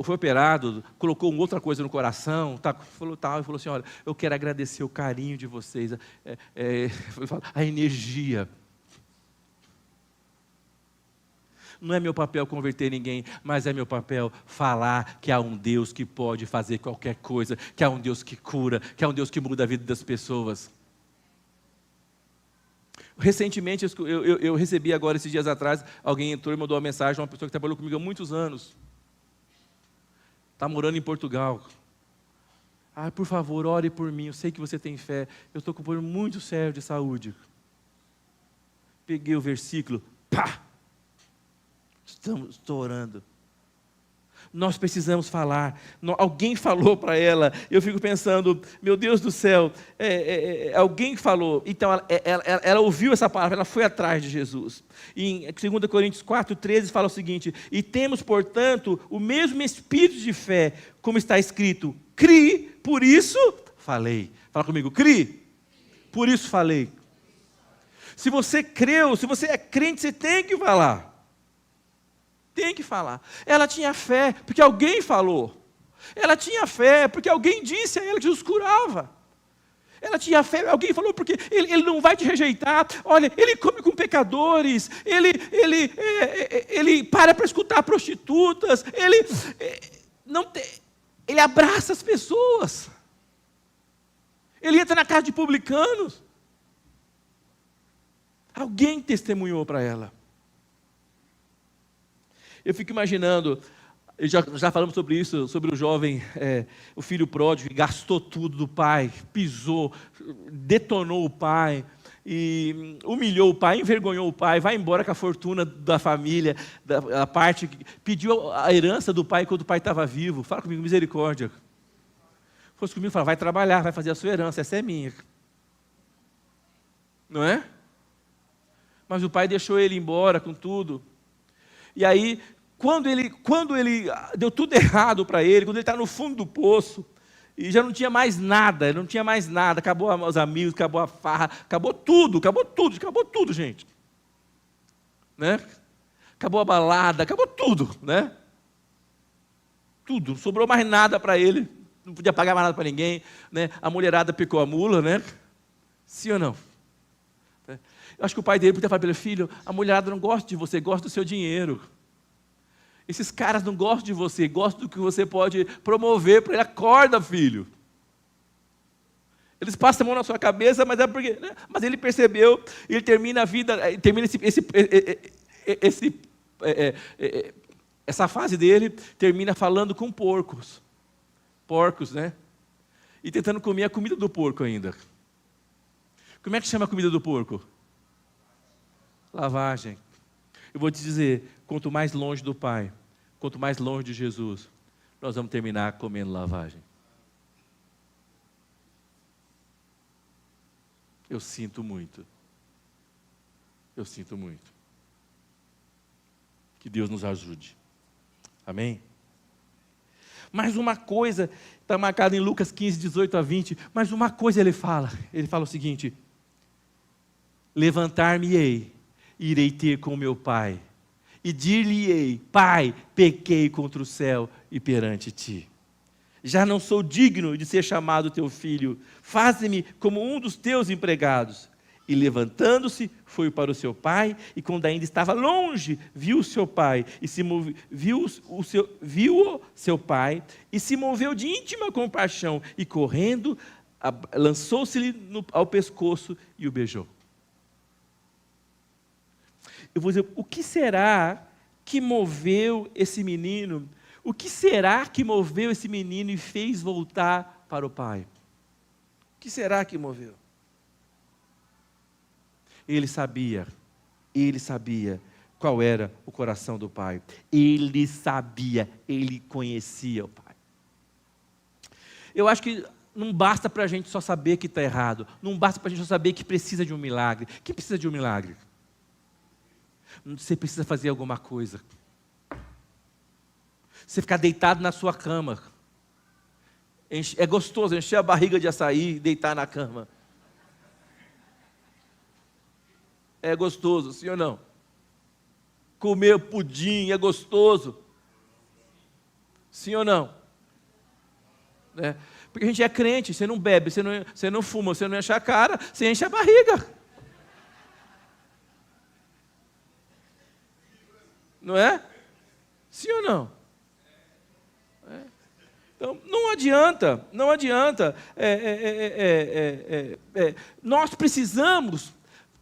foi operado, colocou uma outra coisa no coração, falou assim, olha, eu quero agradecer o carinho de vocês, a energia. Não é meu papel converter ninguém, mas é meu papel falar que há um Deus que pode fazer qualquer coisa, que há um Deus que cura, que há um Deus que muda a vida das pessoas. Recentemente, eu recebi agora, esses dias atrás, alguém entrou e mandou uma mensagem, uma pessoa que trabalhou comigo há muitos anos. Está morando em Portugal. Por favor, ore por mim, eu sei que você tem fé, eu estou com um problema muito sério de saúde. Peguei o versículo, pá! Estou orando. Nós precisamos falar. Alguém falou para ela. Eu fico pensando, meu Deus do céu, alguém falou. Então, ela ouviu essa palavra, ela foi atrás de Jesus. E em 2 Coríntios 4:13 fala o seguinte: e temos, portanto, o mesmo espírito de fé, como está escrito, crie, por isso falei. Fala comigo, crie, por isso falei. Se você creu, se você é crente, você tem que falar. Tem que falar. Ela tinha fé, porque alguém falou. Ela tinha fé, porque alguém disse a ela que Jesus curava. Ela tinha fé, alguém falou, porque ele não vai te rejeitar. Olha, ele come com pecadores, ele para escutar prostitutas, ele abraça as pessoas. Ele entra na casa de publicanos. Alguém testemunhou para ela. Eu fico imaginando, já falamos sobre isso, sobre o jovem, o filho pródigo, que gastou tudo do pai, pisou, detonou o pai, e humilhou o pai, envergonhou o pai, vai embora com a fortuna da família, a parte, pediu a herança do pai quando o pai estava vivo. Fala comigo, misericórdia. Se fosse comigo, fala, vai trabalhar, vai fazer a sua herança, essa é minha. Não é? Mas o pai deixou ele embora com tudo. E aí, quando ele deu tudo errado para ele, quando ele está no fundo do poço, e já não tinha mais nada, acabou os amigos, acabou a farra, acabou tudo, gente. Né? Acabou a balada, acabou tudo, né? Tudo, não sobrou mais nada para ele, não podia pagar mais nada para ninguém, né? A mulherada picou a mula, né? Sim ou não? Eu acho que o pai dele podia falar para ele, filho, a mulherada não gosta de você, gosta do seu dinheiro. Esses caras não gostam de você, gostam do que você pode promover para ele. Acorda, filho. Eles passam a mão na sua cabeça, mas é porque... Né? Mas ele percebeu, ele termina a vida, termina essa fase dele, termina falando com porcos. Porcos, né? E tentando comer a comida do porco ainda. Como é que chama a comida do porco? Lavagem. Eu vou te dizer, quanto mais longe do Pai, quanto mais longe de Jesus, nós vamos terminar comendo lavagem. Eu sinto muito. Eu sinto muito. Que Deus nos ajude. Amém? Mais uma coisa, está marcado em Lucas 15, 18 a 20, mais uma coisa ele fala o seguinte: levantar-me-ei, irei ter com meu pai, e dir-lhe-ei, Pai, pequei contra o céu e perante ti. Já não sou digno de ser chamado teu filho, faze-me como um dos teus empregados. E levantando-se, foi para o seu pai, e quando ainda estava longe, viu o seu pai, viu seu pai, e se moveu de íntima compaixão, e correndo, lançou-se-lhe ao pescoço e o beijou. Eu vou dizer, o que será que moveu esse menino? O que será que moveu esse menino e fez voltar para o pai? O que será que moveu? Ele sabia qual era o coração do pai. Ele sabia, ele conhecia o pai. Eu acho que não basta para a gente só saber que está errado. Não basta para a gente só saber que precisa de um milagre. Quem precisa de um milagre? Você precisa fazer alguma coisa. Você ficar deitado na sua cama. É gostoso encher a barriga de açaí e deitar na cama. É gostoso, sim ou não? Comer pudim é gostoso. Sim ou não? Porque a gente é crente, você não bebe, você não fuma, você não enche a cara, você enche a barriga. Não é? Sim ou não? Então, não adianta. Nós precisamos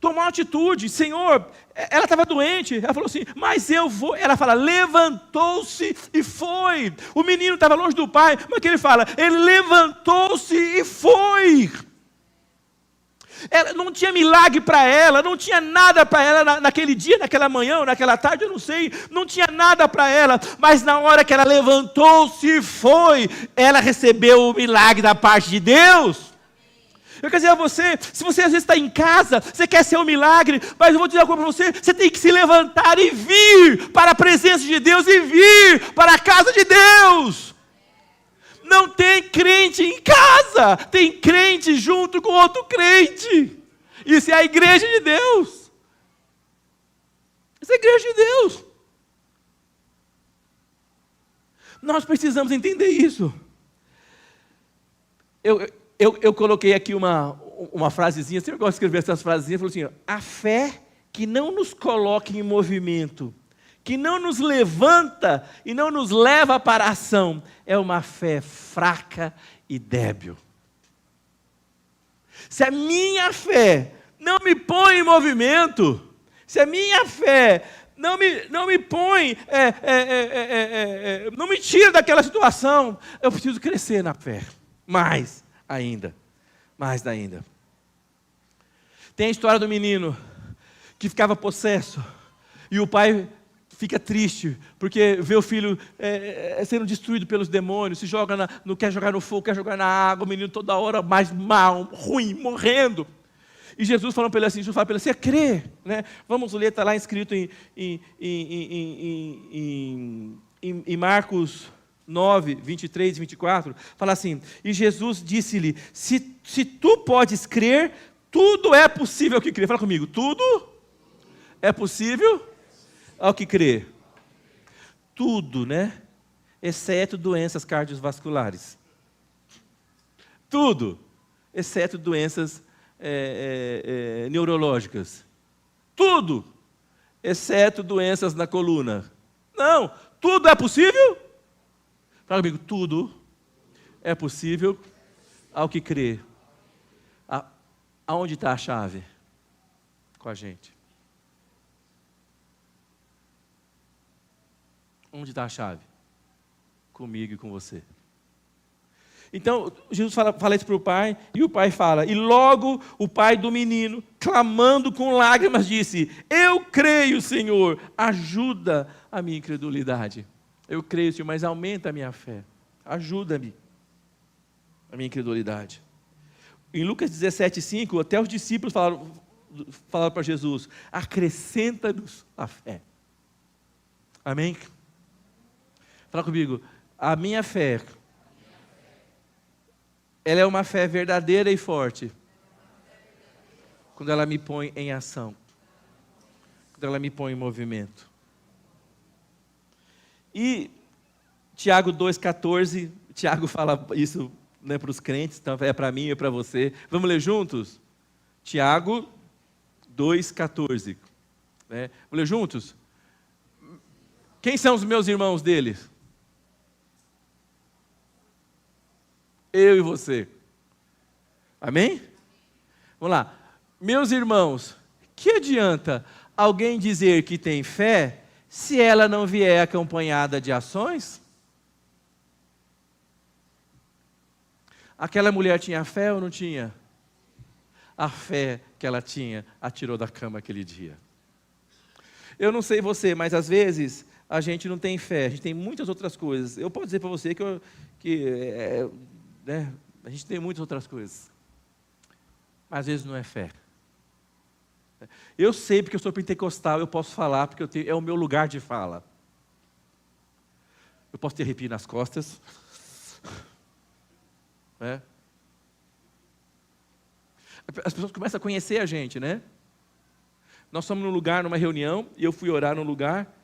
tomar uma atitude. Senhor, ela estava doente, ela falou assim, mas eu vou. Ela fala, levantou-se e foi. O menino estava longe do pai, mas o que ele fala? Ele levantou-se e foi. Ela não tinha milagre para ela, não tinha nada para ela naquele dia, naquela manhã, ou naquela tarde, eu não sei, não tinha nada para ela, mas na hora que ela levantou-se e foi, ela recebeu o milagre da parte de Deus. Eu quero dizer a você, se você às vezes está em casa, você quer ser um milagre, mas eu vou dizer uma coisa para você, você tem que se levantar e vir para a presença de Deus, e vir para a casa de Deus. Não tem crente em casa, tem crente junto com outro crente. Isso é a igreja de Deus. Isso é a igreja de Deus. Nós precisamos entender isso. Eu coloquei aqui uma frasezinha, sempre gosto de escrever essas frasezinhas, falou assim, a fé que não nos coloca em movimento, que não nos levanta e não nos leva para a ação, é uma fé fraca e débil. Se a minha fé não me põe em movimento, se a minha fé não me põe, não me tira daquela situação, eu preciso crescer na fé, mais ainda. Tem a história do menino que ficava possesso, e o pai fica triste, porque vê o filho sendo destruído pelos demônios, quer jogar no fogo, quer jogar na água, o menino toda hora mais mal, ruim, morrendo. E Jesus falando para ele assim, você crê? Né? Vamos ler, está lá escrito em Marcos 9, 23 e 24, fala assim, e Jesus disse-lhe, se tu podes crer, tudo é possível ao que crer. Fala comigo, tudo é possível ao que crê. Tudo, né? Exceto doenças cardiovasculares. Tudo. Exceto doenças neurológicas. Tudo. Exceto doenças na coluna. Não. Tudo é possível? Fala comigo. Tudo é possível ao que crê. Aonde está a chave? Com a gente. Onde está a chave? Comigo e com você. Então, Jesus fala isso para o pai, e o pai fala, e logo o pai do menino, clamando com lágrimas, disse, eu creio, Senhor, ajuda a minha incredulidade. Eu creio, Senhor, mas aumenta a minha fé. Ajuda-me a minha incredulidade. Em Lucas 17:5, até os discípulos falaram para Jesus, acrescenta-nos a fé. Amém? Fala comigo, a minha fé, ela é uma fé verdadeira e forte, quando ela me põe em ação, quando ela me põe em movimento. E Tiago 2,14, Tiago fala isso, né, para os crentes, então é para mim e para você. Vamos ler juntos? Tiago 2,14. Né? Vamos ler juntos? Quem são os meus irmãos deles? Eu e você. Amém? Vamos lá. Meus irmãos, que adianta alguém dizer que tem fé, se ela não vier acompanhada de ações? Aquela mulher tinha fé ou não tinha? A fé que ela tinha a tirou da cama aquele dia. Eu não sei você, mas às vezes a gente não tem fé, a gente tem muitas outras coisas. Eu posso dizer para você né, a gente tem muitas outras coisas, mas às vezes não é fé. Eu sei porque eu sou pentecostal, eu posso falar porque é o meu lugar de fala. Eu posso ter arrepio nas costas. Né? As pessoas começam a conhecer a gente, né? Nós estamos num lugar, numa reunião, e eu fui orar num lugar,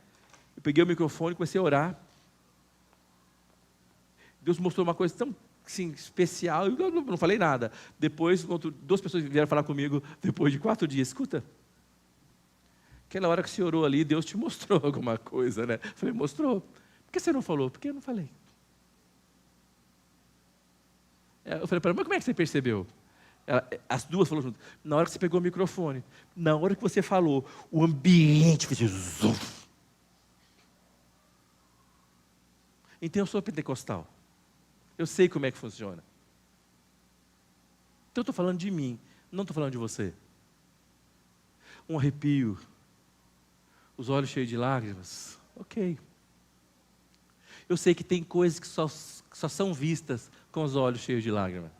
eu peguei o microfone e comecei a orar. Deus mostrou uma coisa tão assim, especial, eu não falei nada. Depois, duas pessoas vieram falar comigo, depois de 4 dias, escuta, Aquela hora que você orou ali, Deus te mostrou alguma coisa, né? Eu falei, mostrou. Por que você não falou? Por que eu não falei? Eu falei para ela, mas como é que você percebeu? As duas falaram junto. Na hora que você pegou o microfone, na hora que você falou, o ambiente fez zoom. Então eu sou pentecostal. Eu sei como é que funciona. Então eu estou falando de mim, não estou falando de você. Um arrepio, os olhos cheios de lágrimas, ok. Eu sei que tem coisas que só são vistas com os olhos cheios de lágrimas.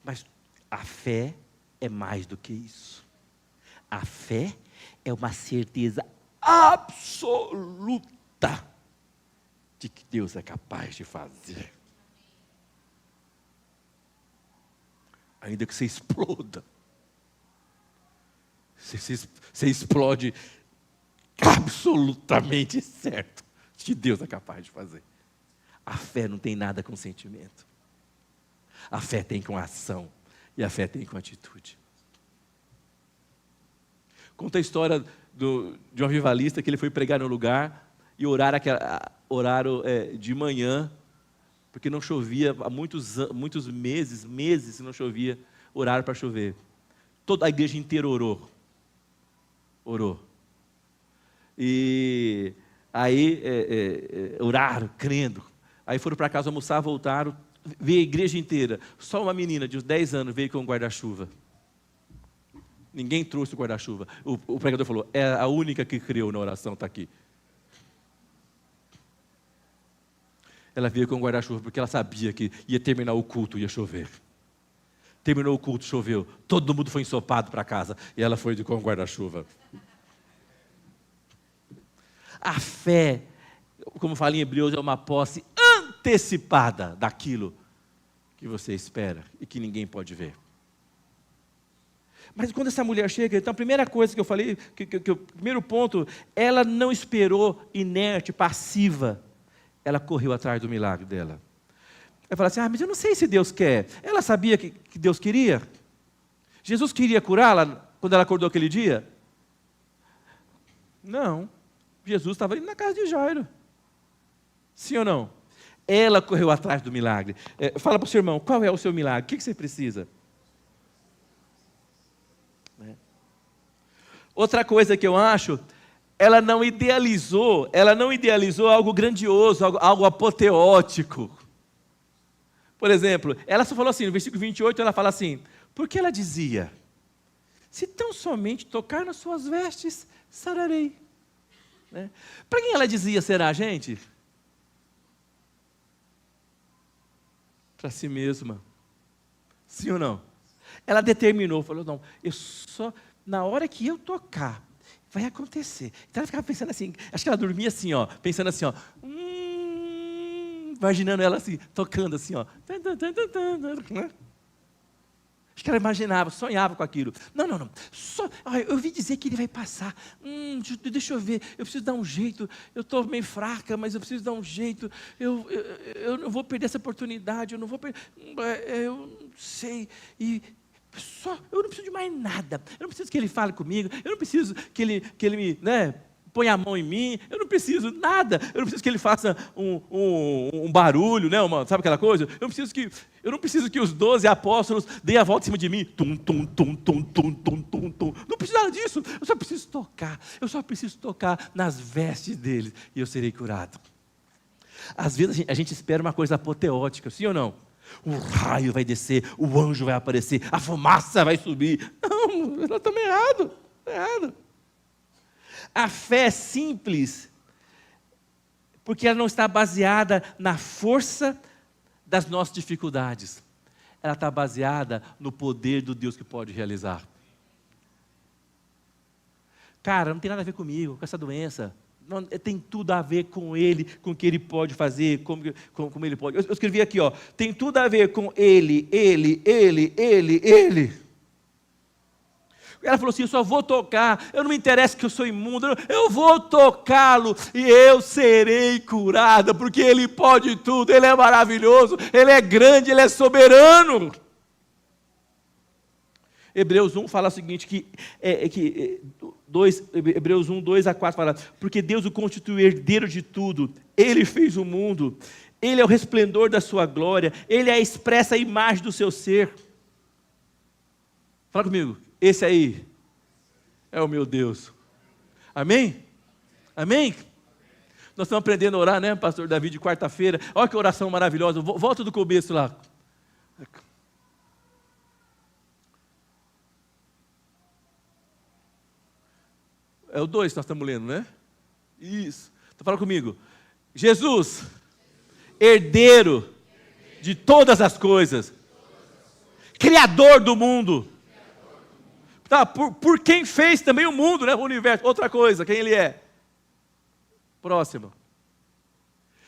Mas a fé é mais do que isso. A fé é uma certeza absoluta de que Deus é capaz de fazer. Ainda que você exploda. Você explode absolutamente certo que Deus é capaz de fazer. A fé não tem nada com sentimento. A fé tem com ação. E a fé tem com atitude. Conta a história de um avivalista que ele foi pregar no lugar e oraram de manhã, porque não chovia há muitos meses não chovia, oraram para chover. Toda a igreja inteira orou. E aí oraram, crendo. Aí foram para casa almoçar, voltaram, veio a igreja inteira. Só uma menina de uns 10 anos veio com um guarda-chuva. Ninguém trouxe o guarda-chuva. O pregador falou, é a única que creu na oração, está aqui. Ela veio com o guarda-chuva porque ela sabia que ia terminar o culto, ia chover. Terminou o culto, choveu. Todo mundo foi ensopado para casa. E ela foi com o guarda-chuva. A fé, como fala em Hebreus, é uma posse antecipada daquilo que você espera e que ninguém pode ver. Mas quando essa mulher chega, então a primeira coisa que eu falei, o primeiro ponto, ela não esperou inerte, passiva. Ela correu atrás do milagre dela. Ela fala assim, mas eu não sei se Deus quer. Ela sabia que Deus queria? Jesus queria curá-la quando ela acordou aquele dia? Não. Jesus estava indo na casa de Jairo. Sim ou não? Ela correu atrás do milagre. Fala para o seu irmão, qual é o seu milagre? O que você precisa? Outra coisa que eu acho, ela não idealizou algo grandioso, algo apoteótico. Por exemplo, ela só falou assim, no versículo 28, ela fala assim, porque ela dizia, se tão somente tocar nas suas vestes, sararei. Né? Para quem ela dizia será, gente? Para si mesma. Sim ou não? Ela determinou, falou, não, eu só, na hora que eu tocar, vai acontecer. Então ela ficava pensando assim, acho que ela dormia assim, ó, pensando assim, ó, imaginando ela assim, tocando assim, ó. Acho que ela imaginava, sonhava com aquilo. Não. Eu ouvi dizer que ele vai passar. Deixa eu ver, eu preciso dar um jeito. Eu estou meio fraca, mas eu preciso dar um jeito. Eu não vou perder essa oportunidade, eu não vou perder. Eu não sei. Eu não preciso de mais nada. Eu não preciso que ele fale comigo. Eu não preciso que ele me, ponha a mão em mim. Eu não preciso nada. Eu não preciso que ele faça um barulho, sabe aquela coisa? Eu não preciso que os 12 apóstolos deem a volta em cima de mim. Tum, tum, tum, tum, tum, tum, tum, tum. Não preciso nada disso. Eu só preciso tocar nas vestes dele e eu serei curado. Às vezes a gente espera uma coisa apoteótica, sim ou não? O raio vai descer, o anjo vai aparecer, a fumaça vai subir. Não, nós estamos errados. A fé é simples, porque ela não está baseada na força das nossas dificuldades. Ela está baseada no poder do Deus que pode realizar. Cara, não tem nada a ver comigo, com essa doença. Não, tem tudo a ver com Ele, com o que Ele pode fazer, como Ele pode. Eu escrevi aqui, ó, tem tudo a ver com Ele. Ela falou assim, eu só vou tocar, eu não me interessa que eu sou imundo, eu vou tocá-lo e eu serei curada, porque Ele pode tudo, Ele é maravilhoso, Ele é grande, Ele é soberano. Hebreus 1 fala o seguinte, Hebreus 1, 2 a 4 fala, porque Deus o constituiu herdeiro de tudo, Ele fez o mundo, Ele é o resplendor da sua glória, Ele é a expressa imagem do seu ser. Fala comigo, esse aí é o meu Deus. Amém? Amém? Nós estamos aprendendo a orar, né, pastor Davi, de quarta-feira. Olha que oração maravilhosa, volta do começo lá. É o 2 que nós estamos lendo, né? Isso. Então fala comigo. Jesus, herdeiro de todas as coisas, criador do mundo. Tá, por quem fez também o mundo, né? O universo. Outra coisa, quem ele é? Próximo.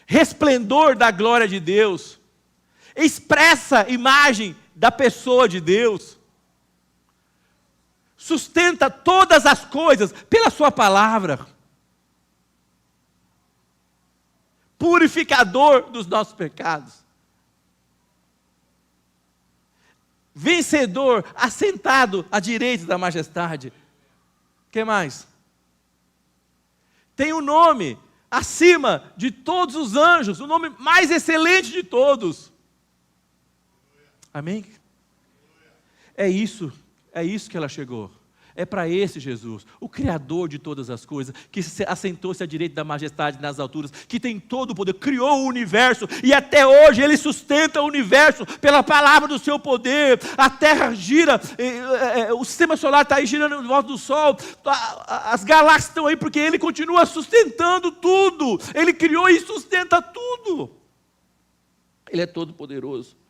Resplendor da glória de Deus. Expressa imagem da pessoa de Deus. Sustenta todas as coisas pela sua palavra. Purificador dos nossos pecados. Vencedor, assentado à direita da majestade. O que mais? Tem um nome acima de todos os anjos, o nome mais excelente de todos. Amém? É isso que ela chegou. É para esse Jesus, o Criador de todas as coisas, que assentou-se à direita da majestade nas alturas, que tem todo o poder, criou o universo, e até hoje Ele sustenta o universo pela palavra do seu poder. A terra gira, o sistema solar está aí girando em volta do Sol, as galáxias estão aí, porque Ele continua sustentando tudo. Ele criou e sustenta tudo. Ele é todo poderoso.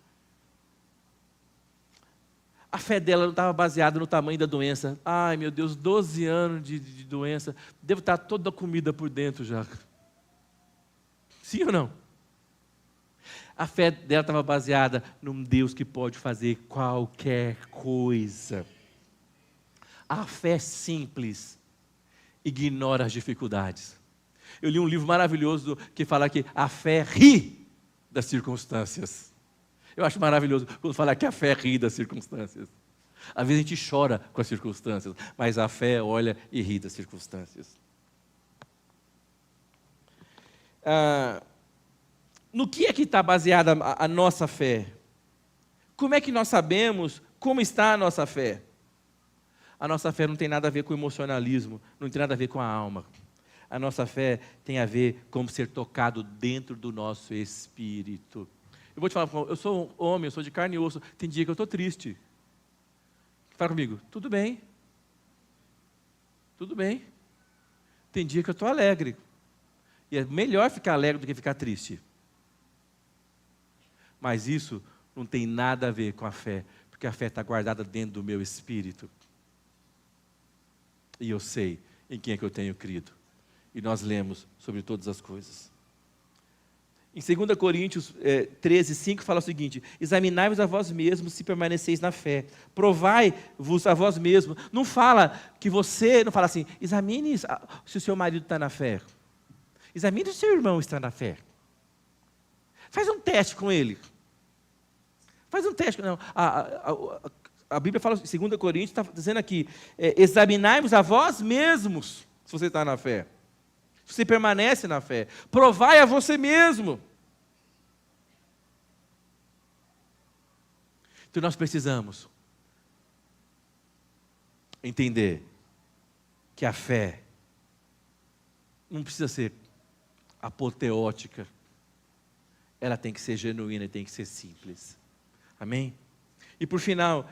A fé dela não estava baseada no tamanho da doença. Ai, meu Deus, 12 anos de doença. Devo estar toda a comida por dentro já. Sim ou não? A fé dela estava baseada num Deus que pode fazer qualquer coisa. A fé simples ignora as dificuldades. Eu li um livro maravilhoso que fala que a fé ri das circunstâncias. Eu acho maravilhoso quando fala que a fé ri das circunstâncias. Às vezes a gente chora com as circunstâncias, mas a fé olha e ri das circunstâncias. No que é que está baseada a nossa fé? Como é que nós sabemos como está a nossa fé? A nossa fé não tem nada a ver com emocionalismo, não tem nada a ver com a alma. A nossa fé tem a ver com ser tocado dentro do nosso espírito. Eu vou te falar, eu sou um homem, eu sou de carne e osso, tem dia que eu estou triste. Fala comigo, tudo bem. Tudo bem. Tem dia que eu estou alegre. E é melhor ficar alegre do que ficar triste. Mas isso não tem nada a ver com a fé, porque a fé está guardada dentro do meu espírito. E eu sei em quem é que eu tenho crido. E nós lemos sobre todas as coisas. Em 2 Coríntios 13, 5 fala o seguinte: examinai-vos a vós mesmos se permaneceis na fé, provai-vos a vós mesmos. Não fala que você, não fala assim, examine se o seu marido está na fé, examine se o seu irmão está na fé, faz um teste com ele, faz um teste. Não, a Bíblia fala, 2 Coríntios está dizendo aqui, examinai-vos a vós mesmos se você está na fé. Você permanece na fé. Provai a você mesmo. Então nós precisamos entender que a fé não precisa ser apoteótica. Ela tem que ser genuína e tem que ser simples. Amém? E por final,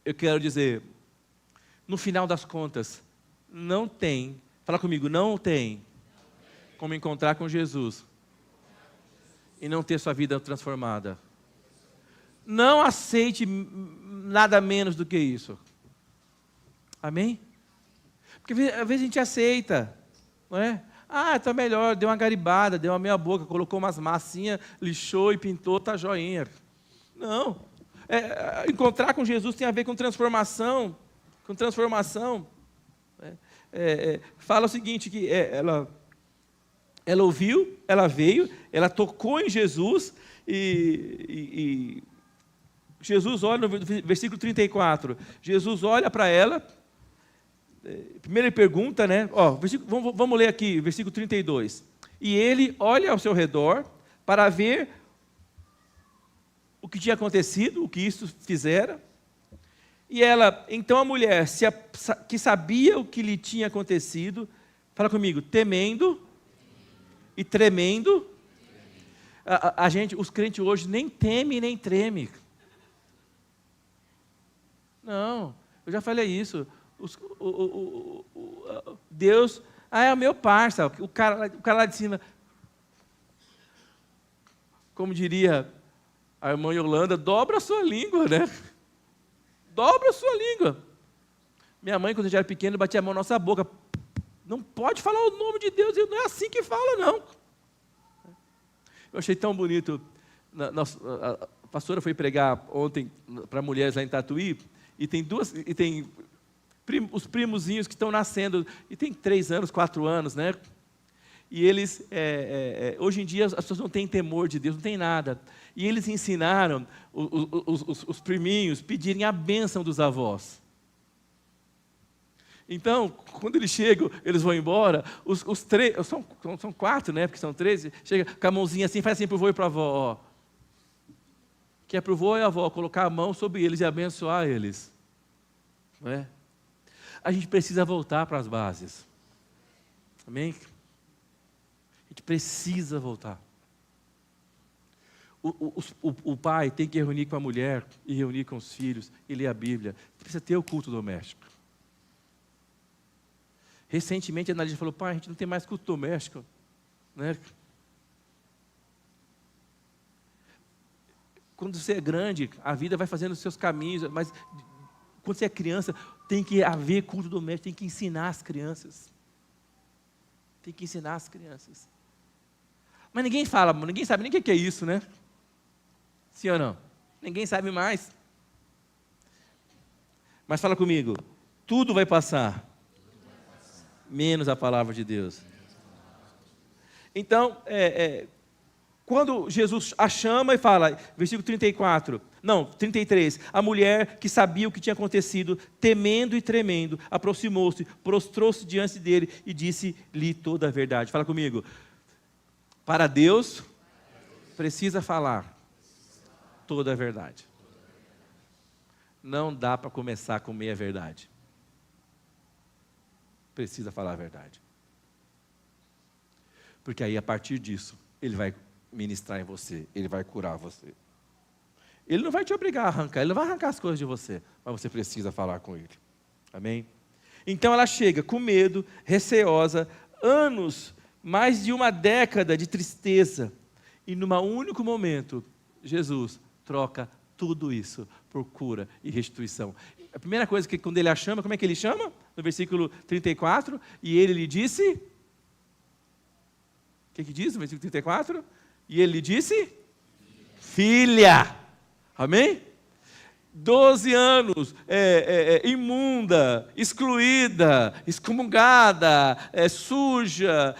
eu quero dizer, no final das contas, não tem, fala comigo, não tem como encontrar com Jesus e não ter sua vida transformada. Não aceite nada menos do que isso. Amém? Porque às vezes a gente aceita, não é? Ah, está melhor, deu uma garibada, deu uma meia boca, colocou umas massinhas, lixou e pintou, está joinha. Não. Encontrar com Jesus tem a ver com transformação. Com transformação. Fala o seguinte, que ela ouviu, ela veio, ela tocou em Jesus e Jesus olha, no versículo 34, Jesus olha para ela, primeiro ele pergunta, né? Vamos ler aqui, versículo 32. E ele olha ao seu redor para ver o que tinha acontecido, o que isso fizera. E ela, então a mulher, que sabia o que lhe tinha acontecido, fala comigo, temendo e tremendo. Os crentes hoje nem temem nem tremem. Não, eu já falei isso. Deus, é o meu parça, o cara lá de cima. Como diria a irmã Yolanda, dobra a sua língua, né? Dobra a sua língua. Minha mãe, quando eu já era pequeno, batia a mão na nossa boca. Não pode falar o nome de Deus, não é assim que fala, não. Eu achei tão bonito. A pastora foi pregar ontem para mulheres lá em Tatuí, e tem os primozinhos que estão nascendo, e tem 3 anos, 4 anos, né? E eles, hoje em dia, as pessoas não têm temor de Deus, não tem nada. E eles ensinaram os priminhos pedirem a bênção dos avós. Então, quando eles chegam, eles vão embora, os 3, são 4, né? Porque são 13, chega com a mãozinha assim, faz assim para o vô e para a avó, ó. Que é para o vô e a avó colocar a mão sobre eles e abençoar eles. Não é? A gente precisa voltar para as bases. Amém? A gente precisa voltar. O pai tem que reunir com a mulher e reunir com os filhos e ler a Bíblia. Precisa ter o culto doméstico. Recentemente a Analisa falou, pai, a gente não tem mais culto doméstico. Né? Quando você é grande, a vida vai fazendo os seus caminhos, mas quando você é criança, tem que haver culto doméstico, tem que ensinar as crianças. Tem que ensinar as crianças. Mas ninguém fala, ninguém sabe nem o que é isso, né? Sim ou não? Ninguém sabe mais. Mas fala comigo, tudo vai passar, menos a palavra de Deus. Então, quando Jesus a chama e fala, versículo 33, a mulher que sabia o que tinha acontecido, temendo e tremendo, aproximou-se, prostrou-se diante dele e disse-lhe toda a verdade. Fala comigo, para Deus, precisa falar toda a verdade. Não dá para começar com meia verdade. Precisa falar a verdade. Porque aí, a partir disso, ele vai ministrar em você, ele vai curar você. Ele não vai te obrigar a arrancar, ele não vai arrancar as coisas de você, mas você precisa falar com ele. Amém? Então ela chega com medo, receosa, mais de uma década de tristeza, e num único momento, Jesus troca tudo isso por cura e restituição. A primeira coisa que quando ele a chama, como é que ele chama? No versículo 34, e ele lhe disse... O que diz no versículo 34? E ele lhe disse... Filha! Amém? 12 anos, imunda, excluída, excomungada, suja,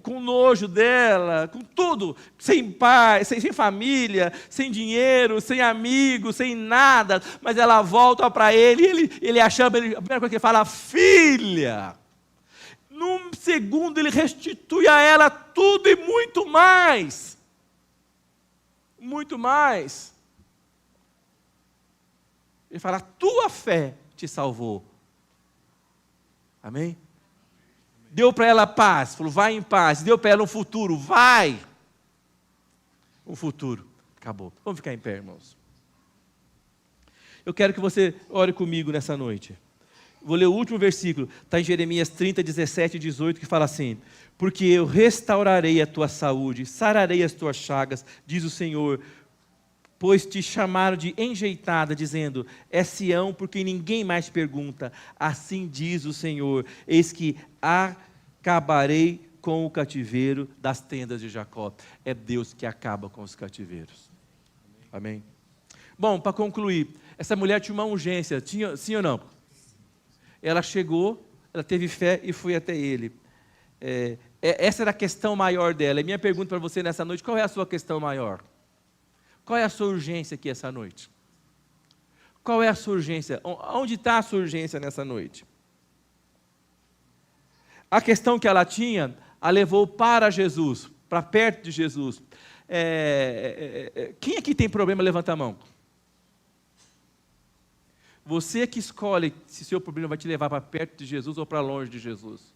com nojo dela, com tudo, sem pai, sem família, sem dinheiro, sem amigos, sem nada, mas ela volta para ele a chama, a primeira coisa que ele fala, filha. Num segundo ele restitui a ela tudo e muito mais. Muito mais. Ele fala, a tua fé te salvou. Amém? Deu para ela paz, falou, vai em paz. Deu para ela um futuro, vai. Um futuro, acabou. Vamos ficar em pé, irmãos. Eu quero que você ore comigo nessa noite. Vou ler o último versículo, está em Jeremias 30, 17 e 18, que fala assim, porque eu restaurarei a tua saúde, sararei as tuas chagas, diz o Senhor, pois te chamaram de enjeitada, dizendo, é Sião, porque ninguém mais pergunta, assim diz o Senhor, eis que acabarei com o cativeiro das tendas de Jacó. É Deus que acaba com os cativeiros. Amém? Bom, para concluir, essa mulher tinha uma urgência, tinha, sim ou não? Ela chegou, ela teve fé e foi até ele. Essa era a questão maior dela. E minha pergunta para você nessa noite, qual é a sua questão maior? Qual é a sua urgência aqui essa noite? Qual é a sua urgência? Onde está a sua urgência nessa noite? A questão que ela tinha, a levou para Jesus, para perto de Jesus. Quem aqui tem problema, levanta a mão. Você que escolhe se seu problema vai te levar para perto de Jesus ou para longe de Jesus.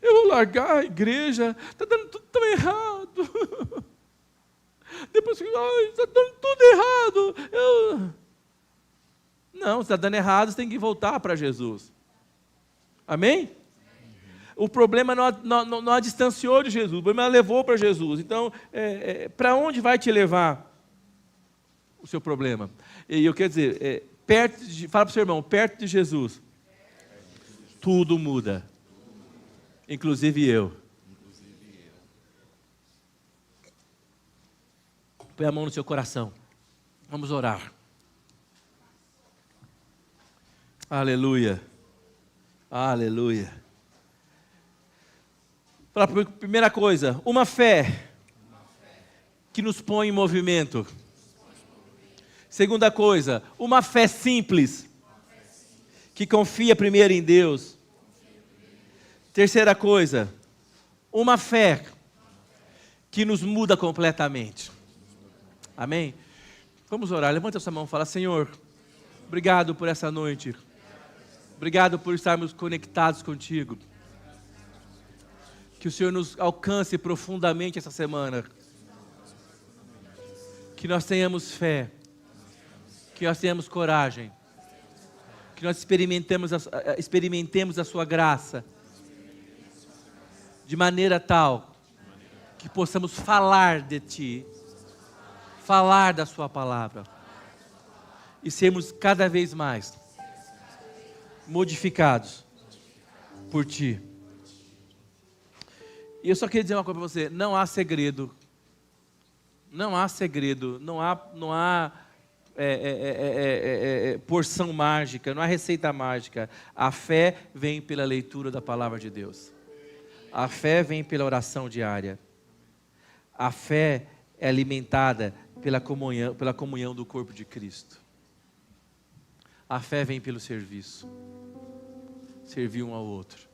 Eu vou largar a igreja, está dando tudo tão errado. Depois que está dando tudo errado. Não, se está dando errado, você tem que voltar para Jesus. Amém? O problema não a distanciou de Jesus, o problema levou para Jesus. Então, para onde vai te levar o seu problema? E eu quero dizer, fala para o seu irmão, perto de Jesus, tudo muda. Inclusive eu. Põe a mão no seu coração. Vamos orar. Aleluia. Aleluia. Fala, primeira coisa, uma fé que nos põe em movimento. Segunda coisa, uma fé simples, que confia primeiro em Deus. Terceira coisa, uma fé que nos muda completamente. Amém? Vamos orar, levanta essa mão e fala, Senhor, obrigado por essa noite. Obrigado por estarmos conectados contigo. Que o Senhor nos alcance profundamente essa semana. Que nós tenhamos fé. Que nós tenhamos coragem. Que nós experimentemos a sua graça. De maneira tal que possamos falar de Ti. Falar da sua palavra. E sermos cada vez mais modificados por Ti. E eu só queria dizer uma coisa para você, não há segredo, não há porção mágica, não há receita mágica. A fé vem pela leitura da palavra de Deus. A fé vem pela oração diária. A fé é alimentada pela comunhão do corpo de Cristo. A fé vem pelo serviço. Servir um ao outro.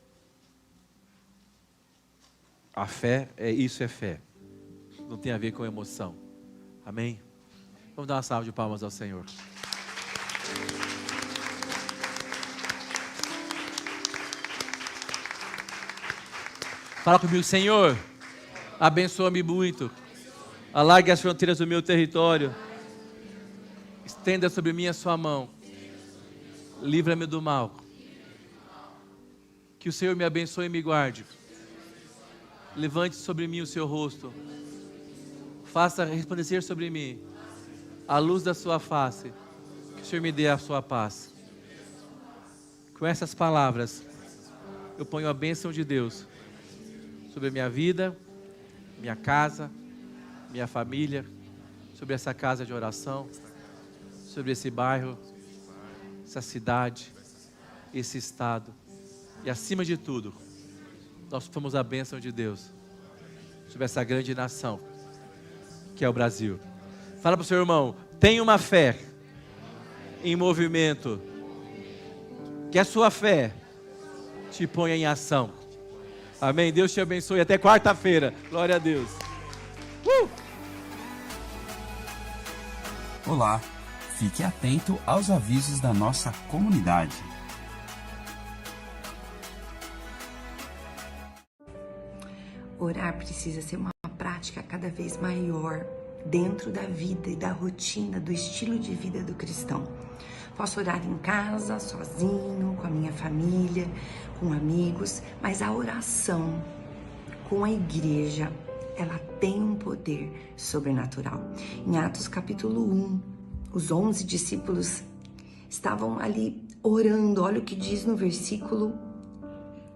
A fé, isso é fé. Não tem a ver com emoção. Amém? Vamos dar uma salva de palmas ao Senhor. Fala comigo, Senhor, abençoa-me muito. Alargue as fronteiras do meu território. Estenda sobre mim a sua mão. Livra-me do mal. Que o Senhor me abençoe e me guarde. Levante sobre mim o seu rosto. Faça resplandecer sobre mim a luz da sua face. Que o Senhor me dê a sua paz. Com essas palavras, eu ponho a bênção de Deus sobre a minha vida, minha casa, minha família, sobre essa casa de oração, sobre esse bairro, essa cidade, esse estado. E acima de tudo, nós somos a bênção de Deus sobre essa grande nação que é o Brasil. Fala para o seu irmão, tenha uma fé em movimento, que a sua fé te ponha em ação. Amém? Deus te abençoe. Até quarta-feira. Glória a Deus. Olá, fique atento aos avisos da nossa comunidade. Orar precisa ser uma prática cada vez maior dentro da vida e da rotina, do estilo de vida do cristão. Posso orar em casa, sozinho, com a minha família, com amigos, mas a oração com a igreja, ela tem um poder sobrenatural. Em Atos capítulo 1, os 11 discípulos estavam ali orando. Olha o que diz no versículo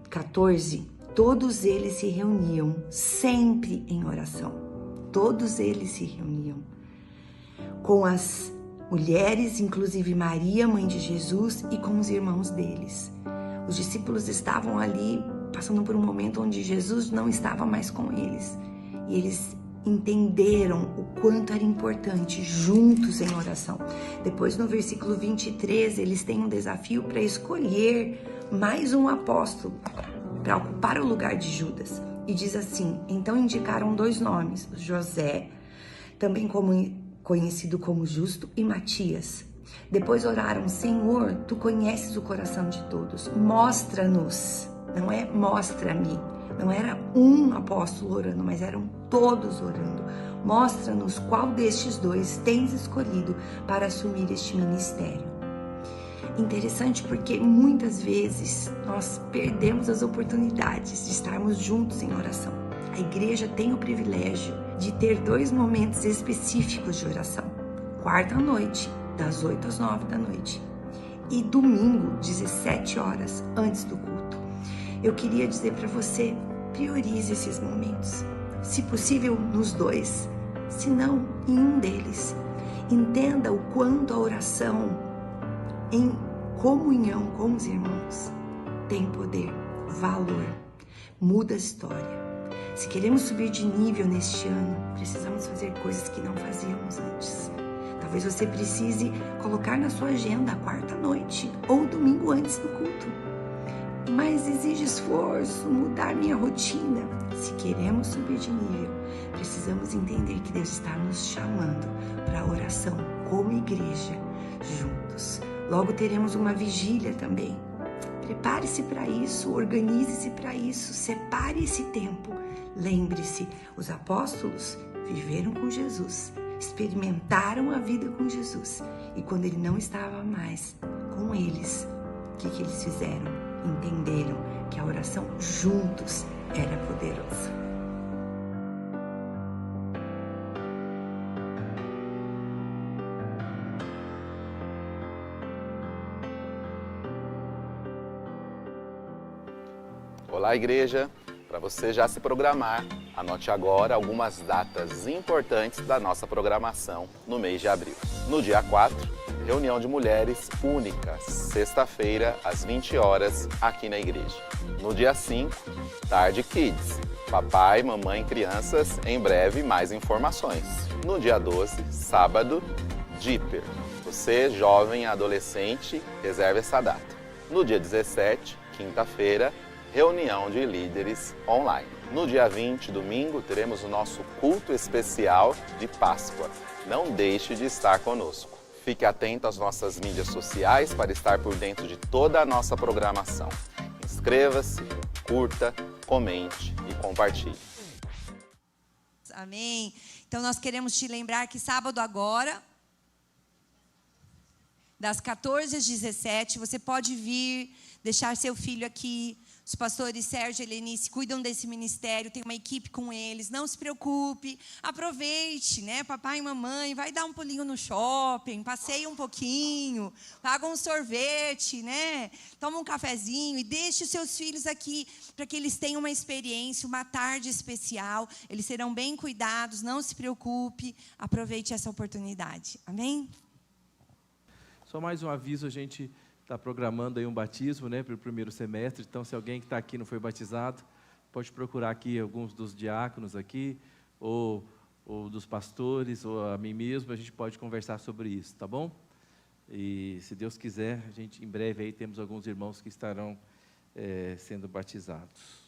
14. Todos eles se reuniam sempre em oração. Todos eles se reuniam com as mulheres, inclusive Maria, mãe de Jesus, e com os irmãos deles. Os discípulos estavam ali passando por um momento onde Jesus não estava mais com eles. E eles entenderam o quanto era importante juntos em oração. Depois, no versículo 23, eles têm um desafio para escolher mais um apóstolo para ocupar o lugar de Judas. E diz assim: então indicaram 2 nomes, José, também conhecido como Justo, e Matias. Depois oraram: Senhor, tu conheces o coração de todos, mostra-nos, não é mostra-me. Não era um apóstolo orando, mas eram todos orando. Mostra-nos qual destes 2 tens escolhido para assumir este ministério. Interessante porque muitas vezes nós perdemos as oportunidades de estarmos juntos em oração. A igreja tem o privilégio de ter 2 momentos específicos de oração. Quarta à noite, das 8 às 9 da noite. E domingo, 17 horas antes do culto. Eu queria dizer para você, priorize esses momentos. Se possível, nos 2. Se não, em um deles. Entenda o quanto a oração em comunhão com os irmãos tem poder, valor, muda a história. Se queremos subir de nível neste ano, precisamos fazer coisas que não fazíamos antes. Talvez você precise colocar na sua agenda a quarta noite ou domingo antes do culto. Mas exige esforço, mudar minha rotina. Se queremos subir de nível, precisamos entender que Deus está nos chamando para a oração como igreja, juntos. Logo teremos uma vigília também. Prepare-se para isso, organize-se para isso, separe esse tempo. Lembre-se, os apóstolos viveram com Jesus, experimentaram a vida com Jesus. E quando ele não estava mais com eles, o que eles fizeram? Entenderam que a oração juntos era poderosa. Olá, igreja! Para você já se programar, anote agora algumas datas importantes da nossa programação no mês de abril. No dia 4, reunião de mulheres única, sexta-feira, às 20 horas, aqui na igreja. No dia 5, Tarde Kids, papai, mamãe, crianças, em breve mais informações. No dia 12, sábado, Dipper. Você, jovem, adolescente, reserve essa data. No dia 17, quinta-feira, reunião de líderes online. No dia 20, domingo, teremos o nosso culto especial de Páscoa. Não deixe de estar conosco. Fique atento às nossas mídias sociais para estar por dentro de toda a nossa programação. Inscreva-se, curta, comente e compartilhe. Amém. Então nós queremos te lembrar que sábado agora, das 14 às 17, você pode vir, deixar seu filho aqui. Os pastores Sérgio e Helenice cuidam desse ministério, tem uma equipe com eles. Não se preocupe, aproveite, né? Papai e mamãe, vai dar um pulinho no shopping, passeia um pouquinho, paga um sorvete, né? Toma um cafezinho e deixe os seus filhos aqui para que eles tenham uma experiência, uma tarde especial. Eles serão bem cuidados, não se preocupe, aproveite essa oportunidade. Amém? Só mais um aviso, a gente está programando aí um batismo, né, para o primeiro semestre. Então, se alguém que está aqui não foi batizado, pode procurar aqui alguns dos diáconos aqui, ou dos pastores, ou a mim mesmo, a gente pode conversar sobre isso, tá bom? E, se Deus quiser, a gente, em breve, aí temos alguns irmãos que estarão sendo batizados.